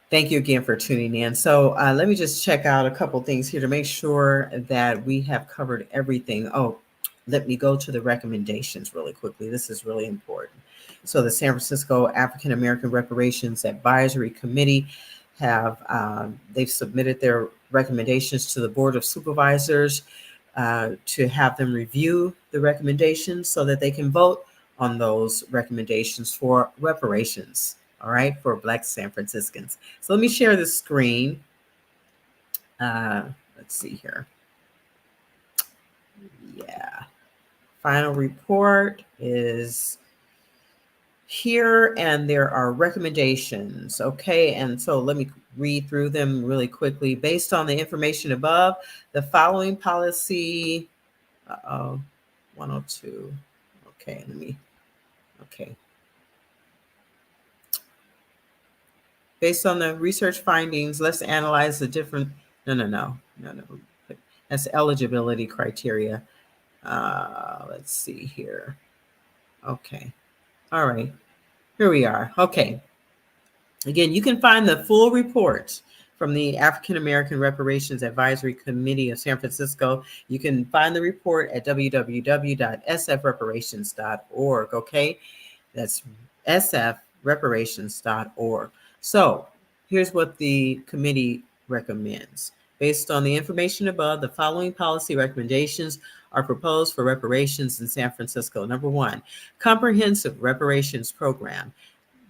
Speaker 3: thank you again for tuning in. So let me just check out a couple things here to make sure that we have covered everything. Oh, let me go to the recommendations really quickly. This is really important. So the San Francisco African American Reparations Advisory Committee they've submitted their recommendations to the Board of Supervisors to have them review the recommendations so that they can vote on those recommendations for reparations, all right, for Black San Franciscans. So let me share the screen. Let's see here. Yeah. Final report is here, and there are recommendations. Okay, and so let me read through them really quickly. Based on the information above, the following policy, 102. Okay, okay. Based on the research findings, let's analyze the different, no. That's eligibility criteria. Let's see here. Okay. All right. Here we are. Okay. Again, you can find the full report from the African American Reparations Advisory Committee of San Francisco. You can find the report at www.sfreparations.org. Okay. That's sfreparations.org. So here's what the committee recommends. Based on the information above, the following policy recommendations are proposed for reparations in San Francisco. Number one, comprehensive reparations program.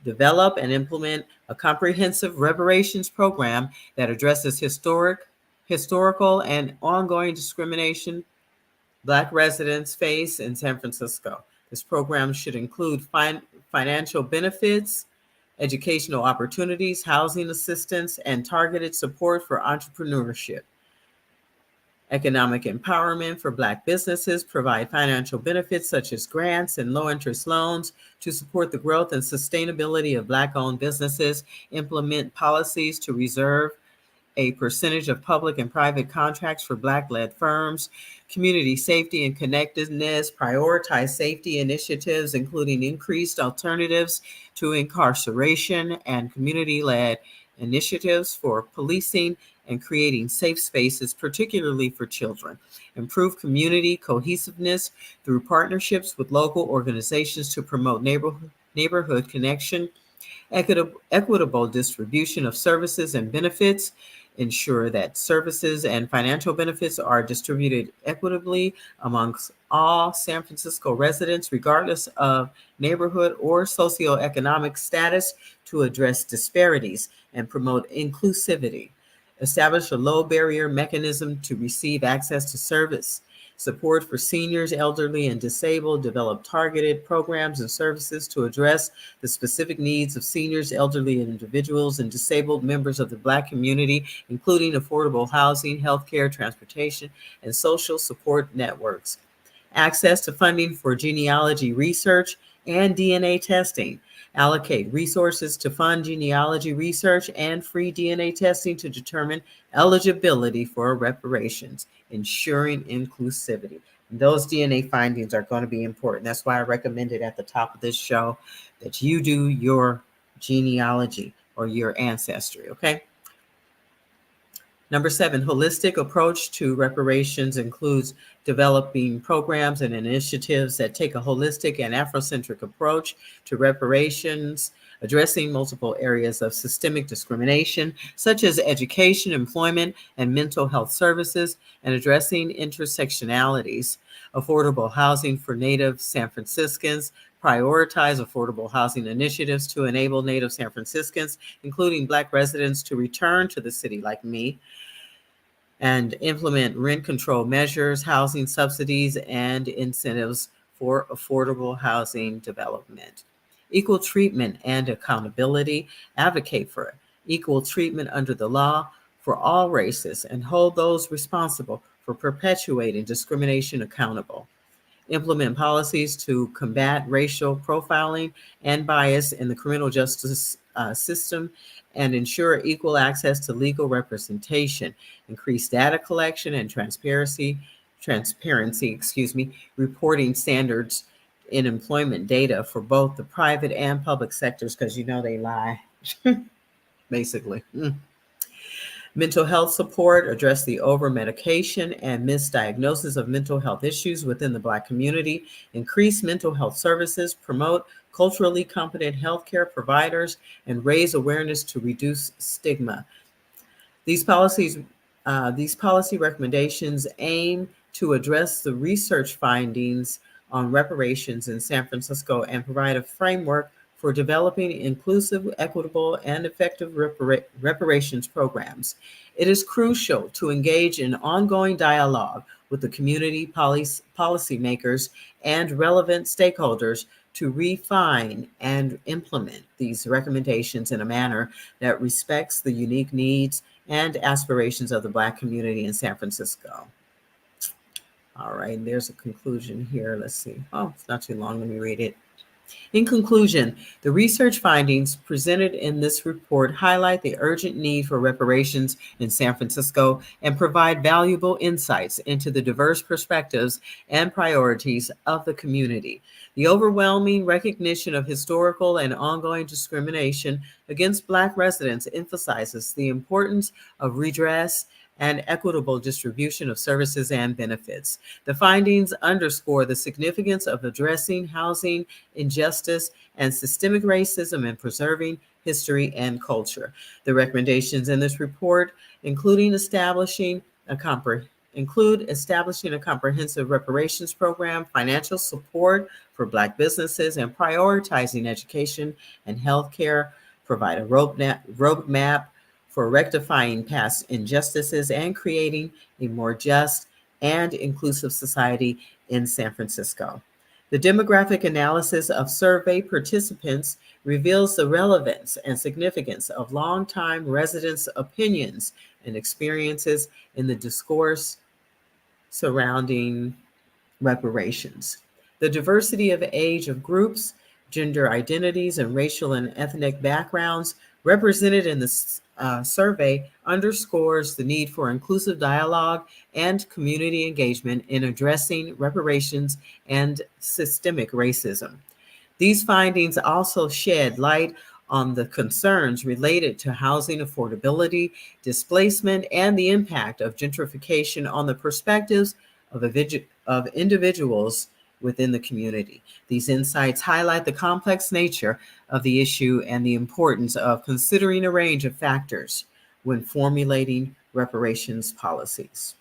Speaker 3: Develop and implement a comprehensive reparations program that addresses historical, and ongoing discrimination Black residents face in San Francisco. This program should include financial benefits, educational opportunities, housing assistance, and targeted support for entrepreneurship. Economic empowerment for Black businesses, provide financial benefits such as grants and low-interest loans to support the growth and sustainability of Black-owned businesses, implement policies to reserve a percentage of public and private contracts for Black-led firms, community safety and connectedness, prioritize safety initiatives, including increased alternatives to incarceration and community-led initiatives for policing and creating safe spaces, particularly for children. Improve community cohesiveness through partnerships with local organizations to promote neighborhood connection, equitable distribution of services and benefits, ensure that services and financial benefits are distributed equitably amongst all San Francisco residents, regardless of neighborhood or socioeconomic status, to address disparities and promote inclusivity. Establish a low barrier mechanism to receive access to service. Support for seniors, elderly, and disabled. Develop targeted programs and services to address the specific needs of seniors, elderly individuals, and disabled members of the Black community, including affordable housing, healthcare, transportation, and social support networks. Access to funding for genealogy research and DNA testing. Allocate resources to fund genealogy research and free DNA testing to determine eligibility for reparations, ensuring inclusivity. And those DNA findings are going to be important. That's why I recommended at the top of this show that you do your genealogy or your ancestry, okay? Number 7, holistic approach to reparations includes developing programs and initiatives that take a holistic and Afrocentric approach to reparations, addressing multiple areas of systemic discrimination, such as education, employment, and mental health services, and addressing intersectionalities. Affordable housing for Native San Franciscans. Prioritize affordable housing initiatives to enable Native San Franciscans, including Black residents, to return to the city like me, and implement rent control measures, housing subsidies, and incentives for affordable housing development. Equal treatment and accountability. Advocate for equal treatment under the law for all races and hold those responsible for perpetuating discrimination accountable. Implement policies to combat racial profiling and bias in the criminal justice system and ensure equal access to legal representation, increase data collection and transparency, reporting standards in employment data for both the private and public sectors, because they lie, basically. Mental health support, address the over medication and misdiagnosis of mental health issues within the Black community, increase mental health services, promote culturally competent healthcare providers, and raise awareness to reduce stigma. These policy recommendations aim to address the research findings on reparations in San Francisco and provide a framework for developing inclusive, equitable, and effective reparations programs. It is crucial to engage in ongoing dialogue with the community, policymakers, and relevant stakeholders to refine and implement these recommendations in a manner that respects the unique needs and aspirations of the Black community in San Francisco. All right, there's a conclusion here. Let's see. Oh, it's not too long. Let me read it. In conclusion, the research findings presented in this report highlight the urgent need for reparations in San Francisco and provide valuable insights into the diverse perspectives and priorities of the community. The overwhelming recognition of historical and ongoing discrimination against Black residents emphasizes the importance of redress and equitable distribution of services and benefits. The findings underscore the significance of addressing housing injustice and systemic racism and preserving history and culture. The recommendations in this report include establishing a comprehensive reparations program, financial support for Black businesses, and prioritizing education and healthcare, provide a roadmap for rectifying past injustices and creating a more just and inclusive society in San Francisco. The demographic analysis of survey participants reveals the relevance and significance of longtime residents' opinions and experiences in the discourse surrounding reparations. The diversity of age of groups, gender identities, and racial and ethnic backgrounds represented in the survey underscores the need for inclusive dialogue and community engagement in addressing reparations and systemic racism. These findings also shed light on the concerns related to housing affordability, displacement, and the impact of gentrification on the perspectives of individuals within the community. These insights highlight the complex nature of the issue and the importance of considering a range of factors when formulating reparations policies.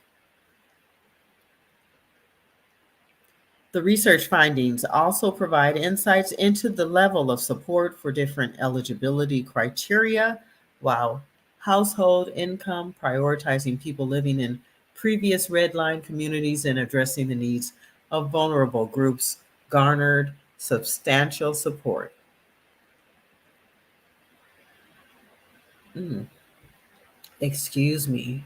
Speaker 3: The research findings also provide insights into the level of support for different eligibility criteria, while household income, prioritizing people living in previous red line communities and addressing the needs of vulnerable groups, garnered substantial support. Excuse me.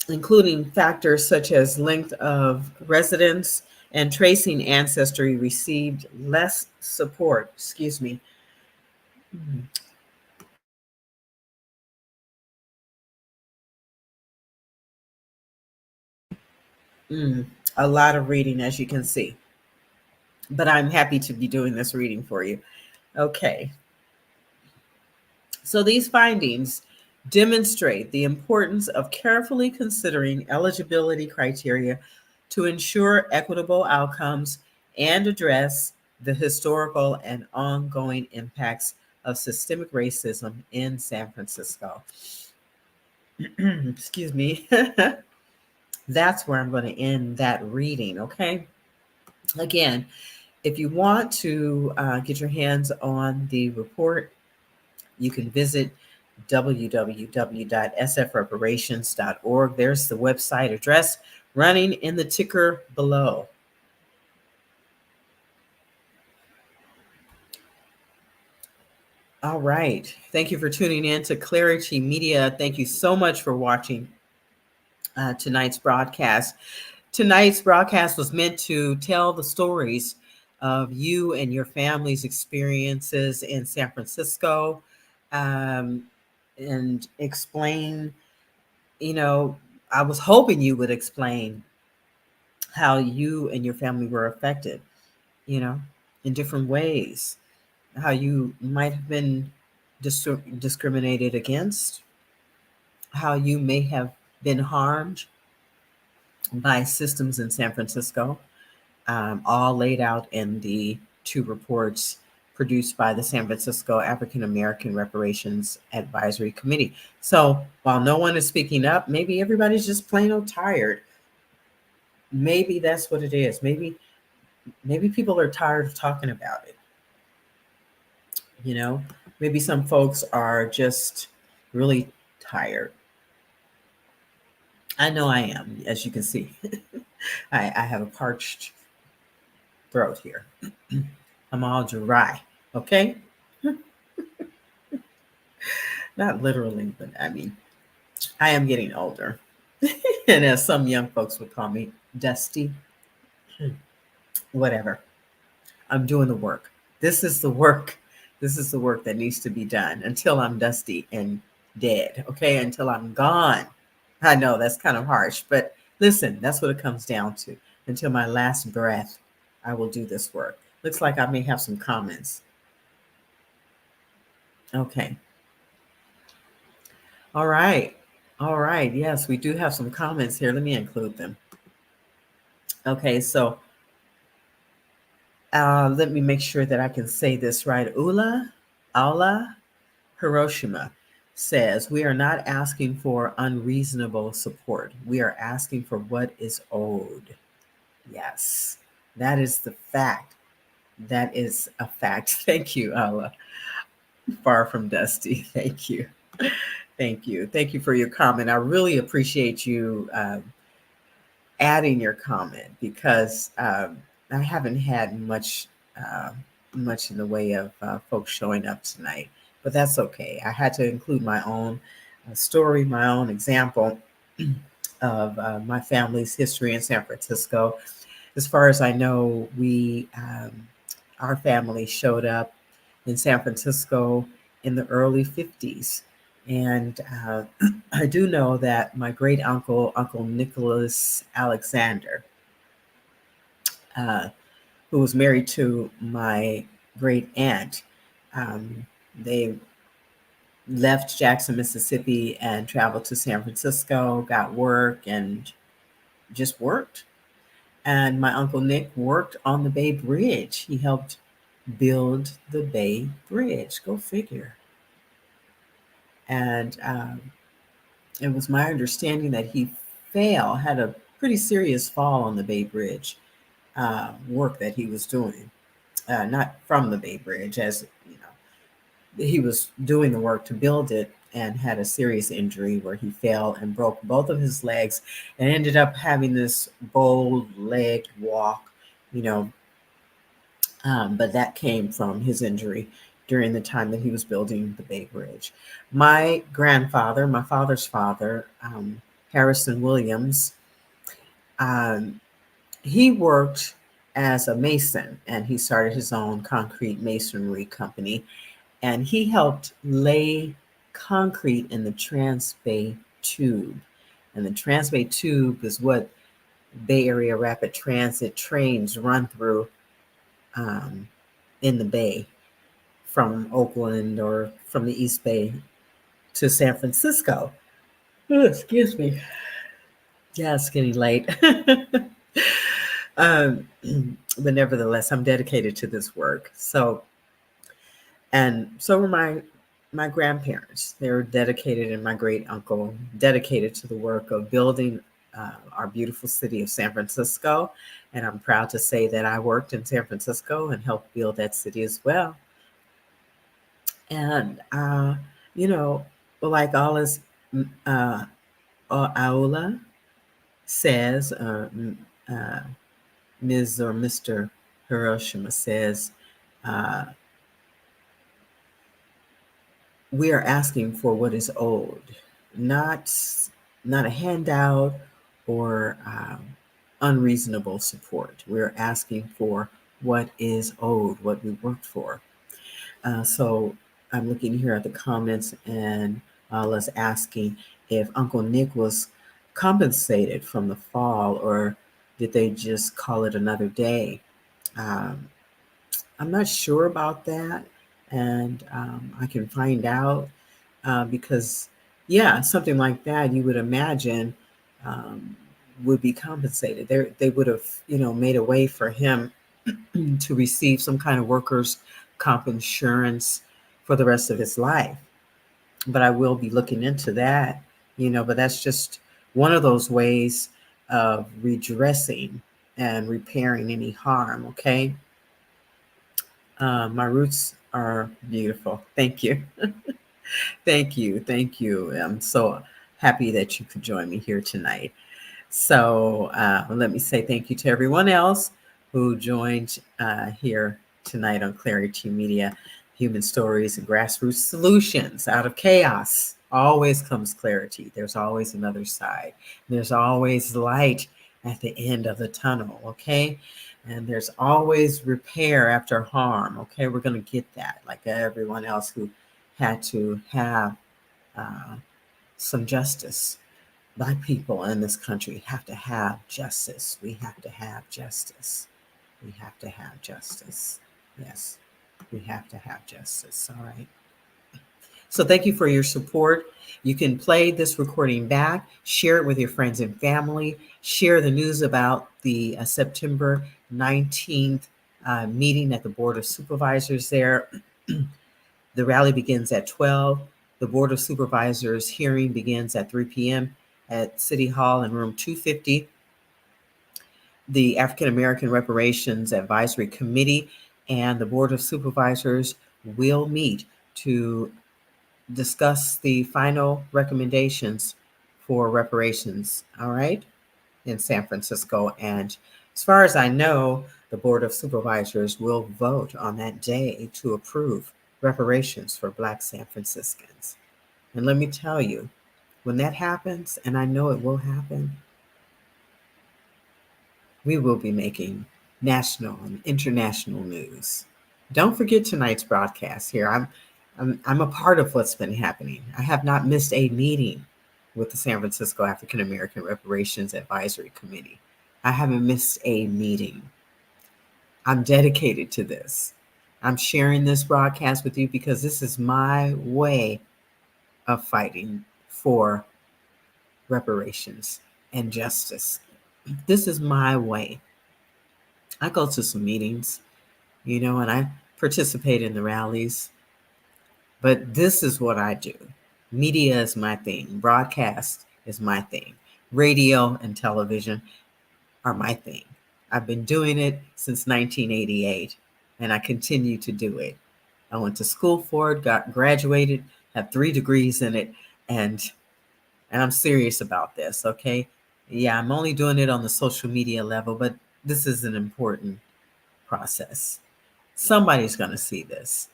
Speaker 3: Including factors such as length of residence and tracing ancestry received less support. Excuse me. A lot of reading, as you can see. But I'm happy to be doing this reading for you. Okay. So these findings demonstrate the importance of carefully considering eligibility criteria to ensure equitable outcomes and address the historical and ongoing impacts of systemic racism in San Francisco. Excuse me. That's where I'm going to end that reading, okay? Again, if you want to get your hands on the report, you can visit www.sfreparations.org. There's the website address running in the ticker below. All right. Thank you for tuning in to Clarity Media. Thank you so much for watching tonight's broadcast. Tonight's broadcast was meant to tell the stories of you and your family's experiences in San Francisco, um, and explain, you know, I was hoping you would explain how you and your family were affected, you know, in different ways, how you might have been discriminated against, how you may have been harmed by systems in San Francisco, all laid out in the two reports produced by the San Francisco African American Reparations Advisory Committee. So while no one is speaking up, maybe everybody's just plain old tired. Maybe that's what it is. Maybe people are tired of talking about it. You know, maybe some folks are just really tired. I know I am, as you can see. I have a parched throat here. I'm all dry. Okay. Not literally, but I mean, I am getting older. And as some young folks would call me, dusty. Whatever. I'm doing the work. This is the work. This is the work that needs to be done until I'm dusty and dead. Okay. Until I'm gone. I know that's kind of harsh, but listen, that's what it comes down to. Until my last breath, I will do this work. Looks like I may have some comments. Okay. All right. All right. Yes, we do have some comments here. Let me include them. Okay, so let me make sure that I can say this right. Aula Hiroshima says, we are not asking for unreasonable support. We are asking for what is owed. Yes, that is the fact. That is a fact. Thank you, Aula. Far from dusty. Thank you. Thank you. Thank you for your comment. I really appreciate you adding your comment because I haven't had much in the way of folks showing up tonight, but that's okay. I had to include my own story, my own example of my family's history in San Francisco. As far as I know, our family showed up in San Francisco in the early 50s. And I do know that my great uncle, Uncle Nicholas Alexander, who was married to my great aunt, they left Jackson, Mississippi, and traveled to San Francisco, got work, and just worked. And my Uncle Nick worked on the Bay Bridge. He helped build the Bay Bridge. Go figure. And it was my understanding that he had a pretty serious fall on the Bay Bridge work that he was doing. Not from the Bay Bridge, as you know, he was doing the work to build it and had a serious injury where he fell and broke both of his legs and ended up having this bow-legged walk, you know. But that came from his injury during the time that he was building the Bay Bridge. My grandfather, my father's father, Harrison Williams, he worked as a mason and he started his own concrete masonry company. And he helped lay concrete in the Transbay Tube. And the Transbay Tube is what Bay Area Rapid Transit trains run through in the Bay from Oakland or from the East Bay to San Francisco. Oh, excuse me. Yeah, it's getting late. But nevertheless, I'm dedicated to this work. So were my grandparents. They were dedicated, and my great uncle dedicated to the work of building our beautiful city of San Francisco. And I'm proud to say that I worked in San Francisco and helped build that city as well. And you know, like Aula's Aula says, Ms. or Mr. Hiroshima says, we are asking for what is owed, not a handout or unreasonable support. We're asking for what is owed, what we worked for. So I'm looking here at the comments, and let's asking if Uncle Nick was compensated from the fall, or did they just call it another day? Um, I'm not sure about that, and I can find out because, yeah, something like that you would imagine um, would be compensated. They would have, made a way for him to receive some kind of workers' comp insurance for the rest of his life. But I will be looking into that, but that's just one of those ways of redressing and repairing any harm, okay? My roots are beautiful. Thank you. Thank you. Thank you. I'm so happy that you could join me here tonight. So let me say thank you to everyone else who joined here tonight on Clarity Media. Human stories and grassroots solutions. Out of chaos always comes clarity. There's always another side. There's always light at the end of the tunnel, okay? And there's always repair after harm, okay? We're going to get that, like everyone else who had to have uh, some justice. Black people in this country have to have justice. We have to have justice. We have to have justice. Yes, we have to have justice. All right. So thank you for your support. You can play this recording back, share it with your friends and family, share the news about the September 19th meeting at the Board of Supervisors there. The rally begins at 12. The Board of Supervisors hearing begins at 3 p.m. at City Hall in room 250. The African American Reparations Advisory Committee and the Board of Supervisors will meet to discuss the final recommendations for reparations, all right, in San Francisco. And as far as I know, the Board of Supervisors will vote on that day to approve reparations for Black San Franciscans. And let me tell you, when that happens, and I know it will happen, we will be making national and international news. Don't forget tonight's broadcast here. I'm a part of what's been happening. I have not missed a meeting with the San Francisco African American Reparations Advisory Committee. I haven't missed a meeting. I'm dedicated to this. I'm sharing this broadcast with you because this is my way of fighting for reparations and justice. This is my way. I go to some meetings, and I participate in the rallies, but this is what I do. Media is my thing. Broadcast is my thing. Radio and television are my thing. I've been doing it since 1988, and I continue to do it. I went to school for it, graduated, have 3 degrees in it, and I'm serious about this, okay? Yeah, I'm only doing it on the social media level, but this is an important process. Somebody's going to see this.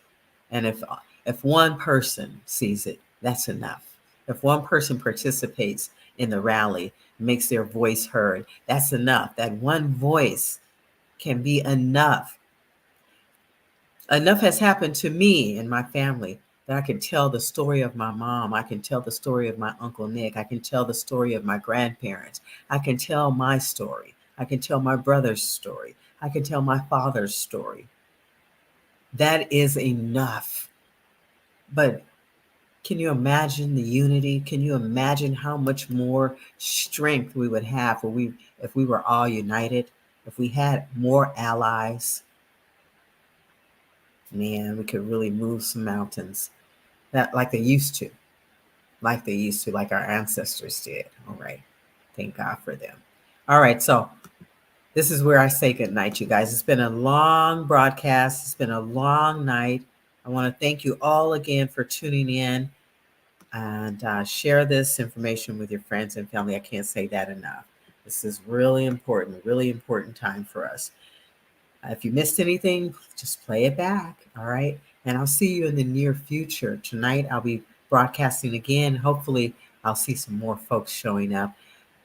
Speaker 3: And if one person sees it, that's enough. If one person participates in the rally, makes their voice heard, that's enough. That one voice can be enough. Enough has happened to me and my family that I can tell the story of my mom. I can tell the story of my Uncle Nick. I can tell the story of my grandparents. I can tell my story. I can tell my brother's story. I can tell my father's story. That is enough. But can you imagine the unity? Can you imagine how much more strength we would have if we were all united? If we had more allies? Man, we could really move some mountains. That like they used to. Like our ancestors did. All right. Thank God for them. All right, so this is where I say good night, you guys. It's been a long broadcast. It's been a long night. I want to thank you all again for tuning in, and share this information with your friends and family. I can't say that enough. This is really important time for us. If you missed anything, just play it back. All right. And I'll see you in the near future. Tonight, I'll be broadcasting again. Hopefully, I'll see some more folks showing up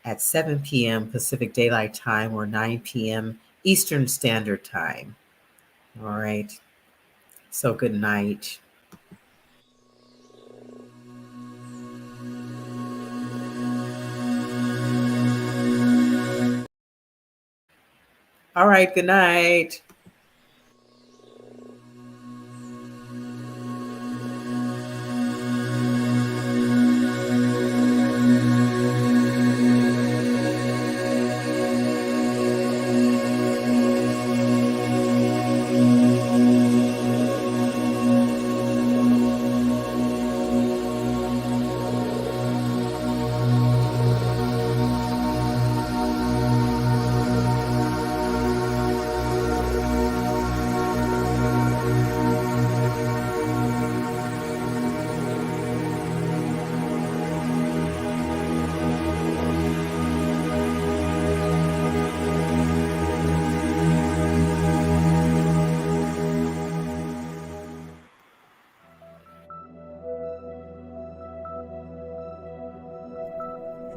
Speaker 3: at 7 p.m. Pacific Daylight Time or 9 p.m. Eastern Standard Time. All right. So good night. All right. Good night.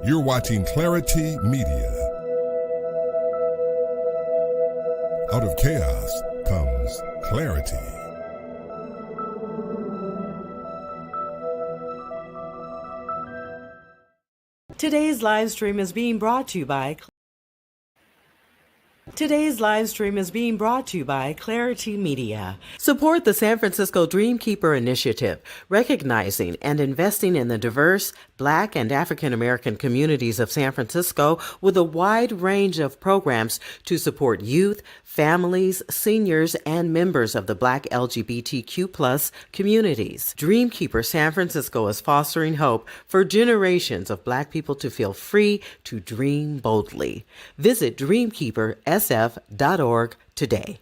Speaker 1: You're watching Clarity Media. Out of chaos comes clarity.
Speaker 3: Today's live stream is being brought to you by Clarity Media. Support the San Francisco Dreamkeeper Initiative, recognizing and investing in the diverse Black and African American communities of San Francisco with a wide range of programs to support youth, families, seniors, and members of the Black LGBTQ+ communities. Dreamkeeper San Francisco is fostering hope for generations of Black people to feel free to dream boldly. Visit dreamkeepersf.org today.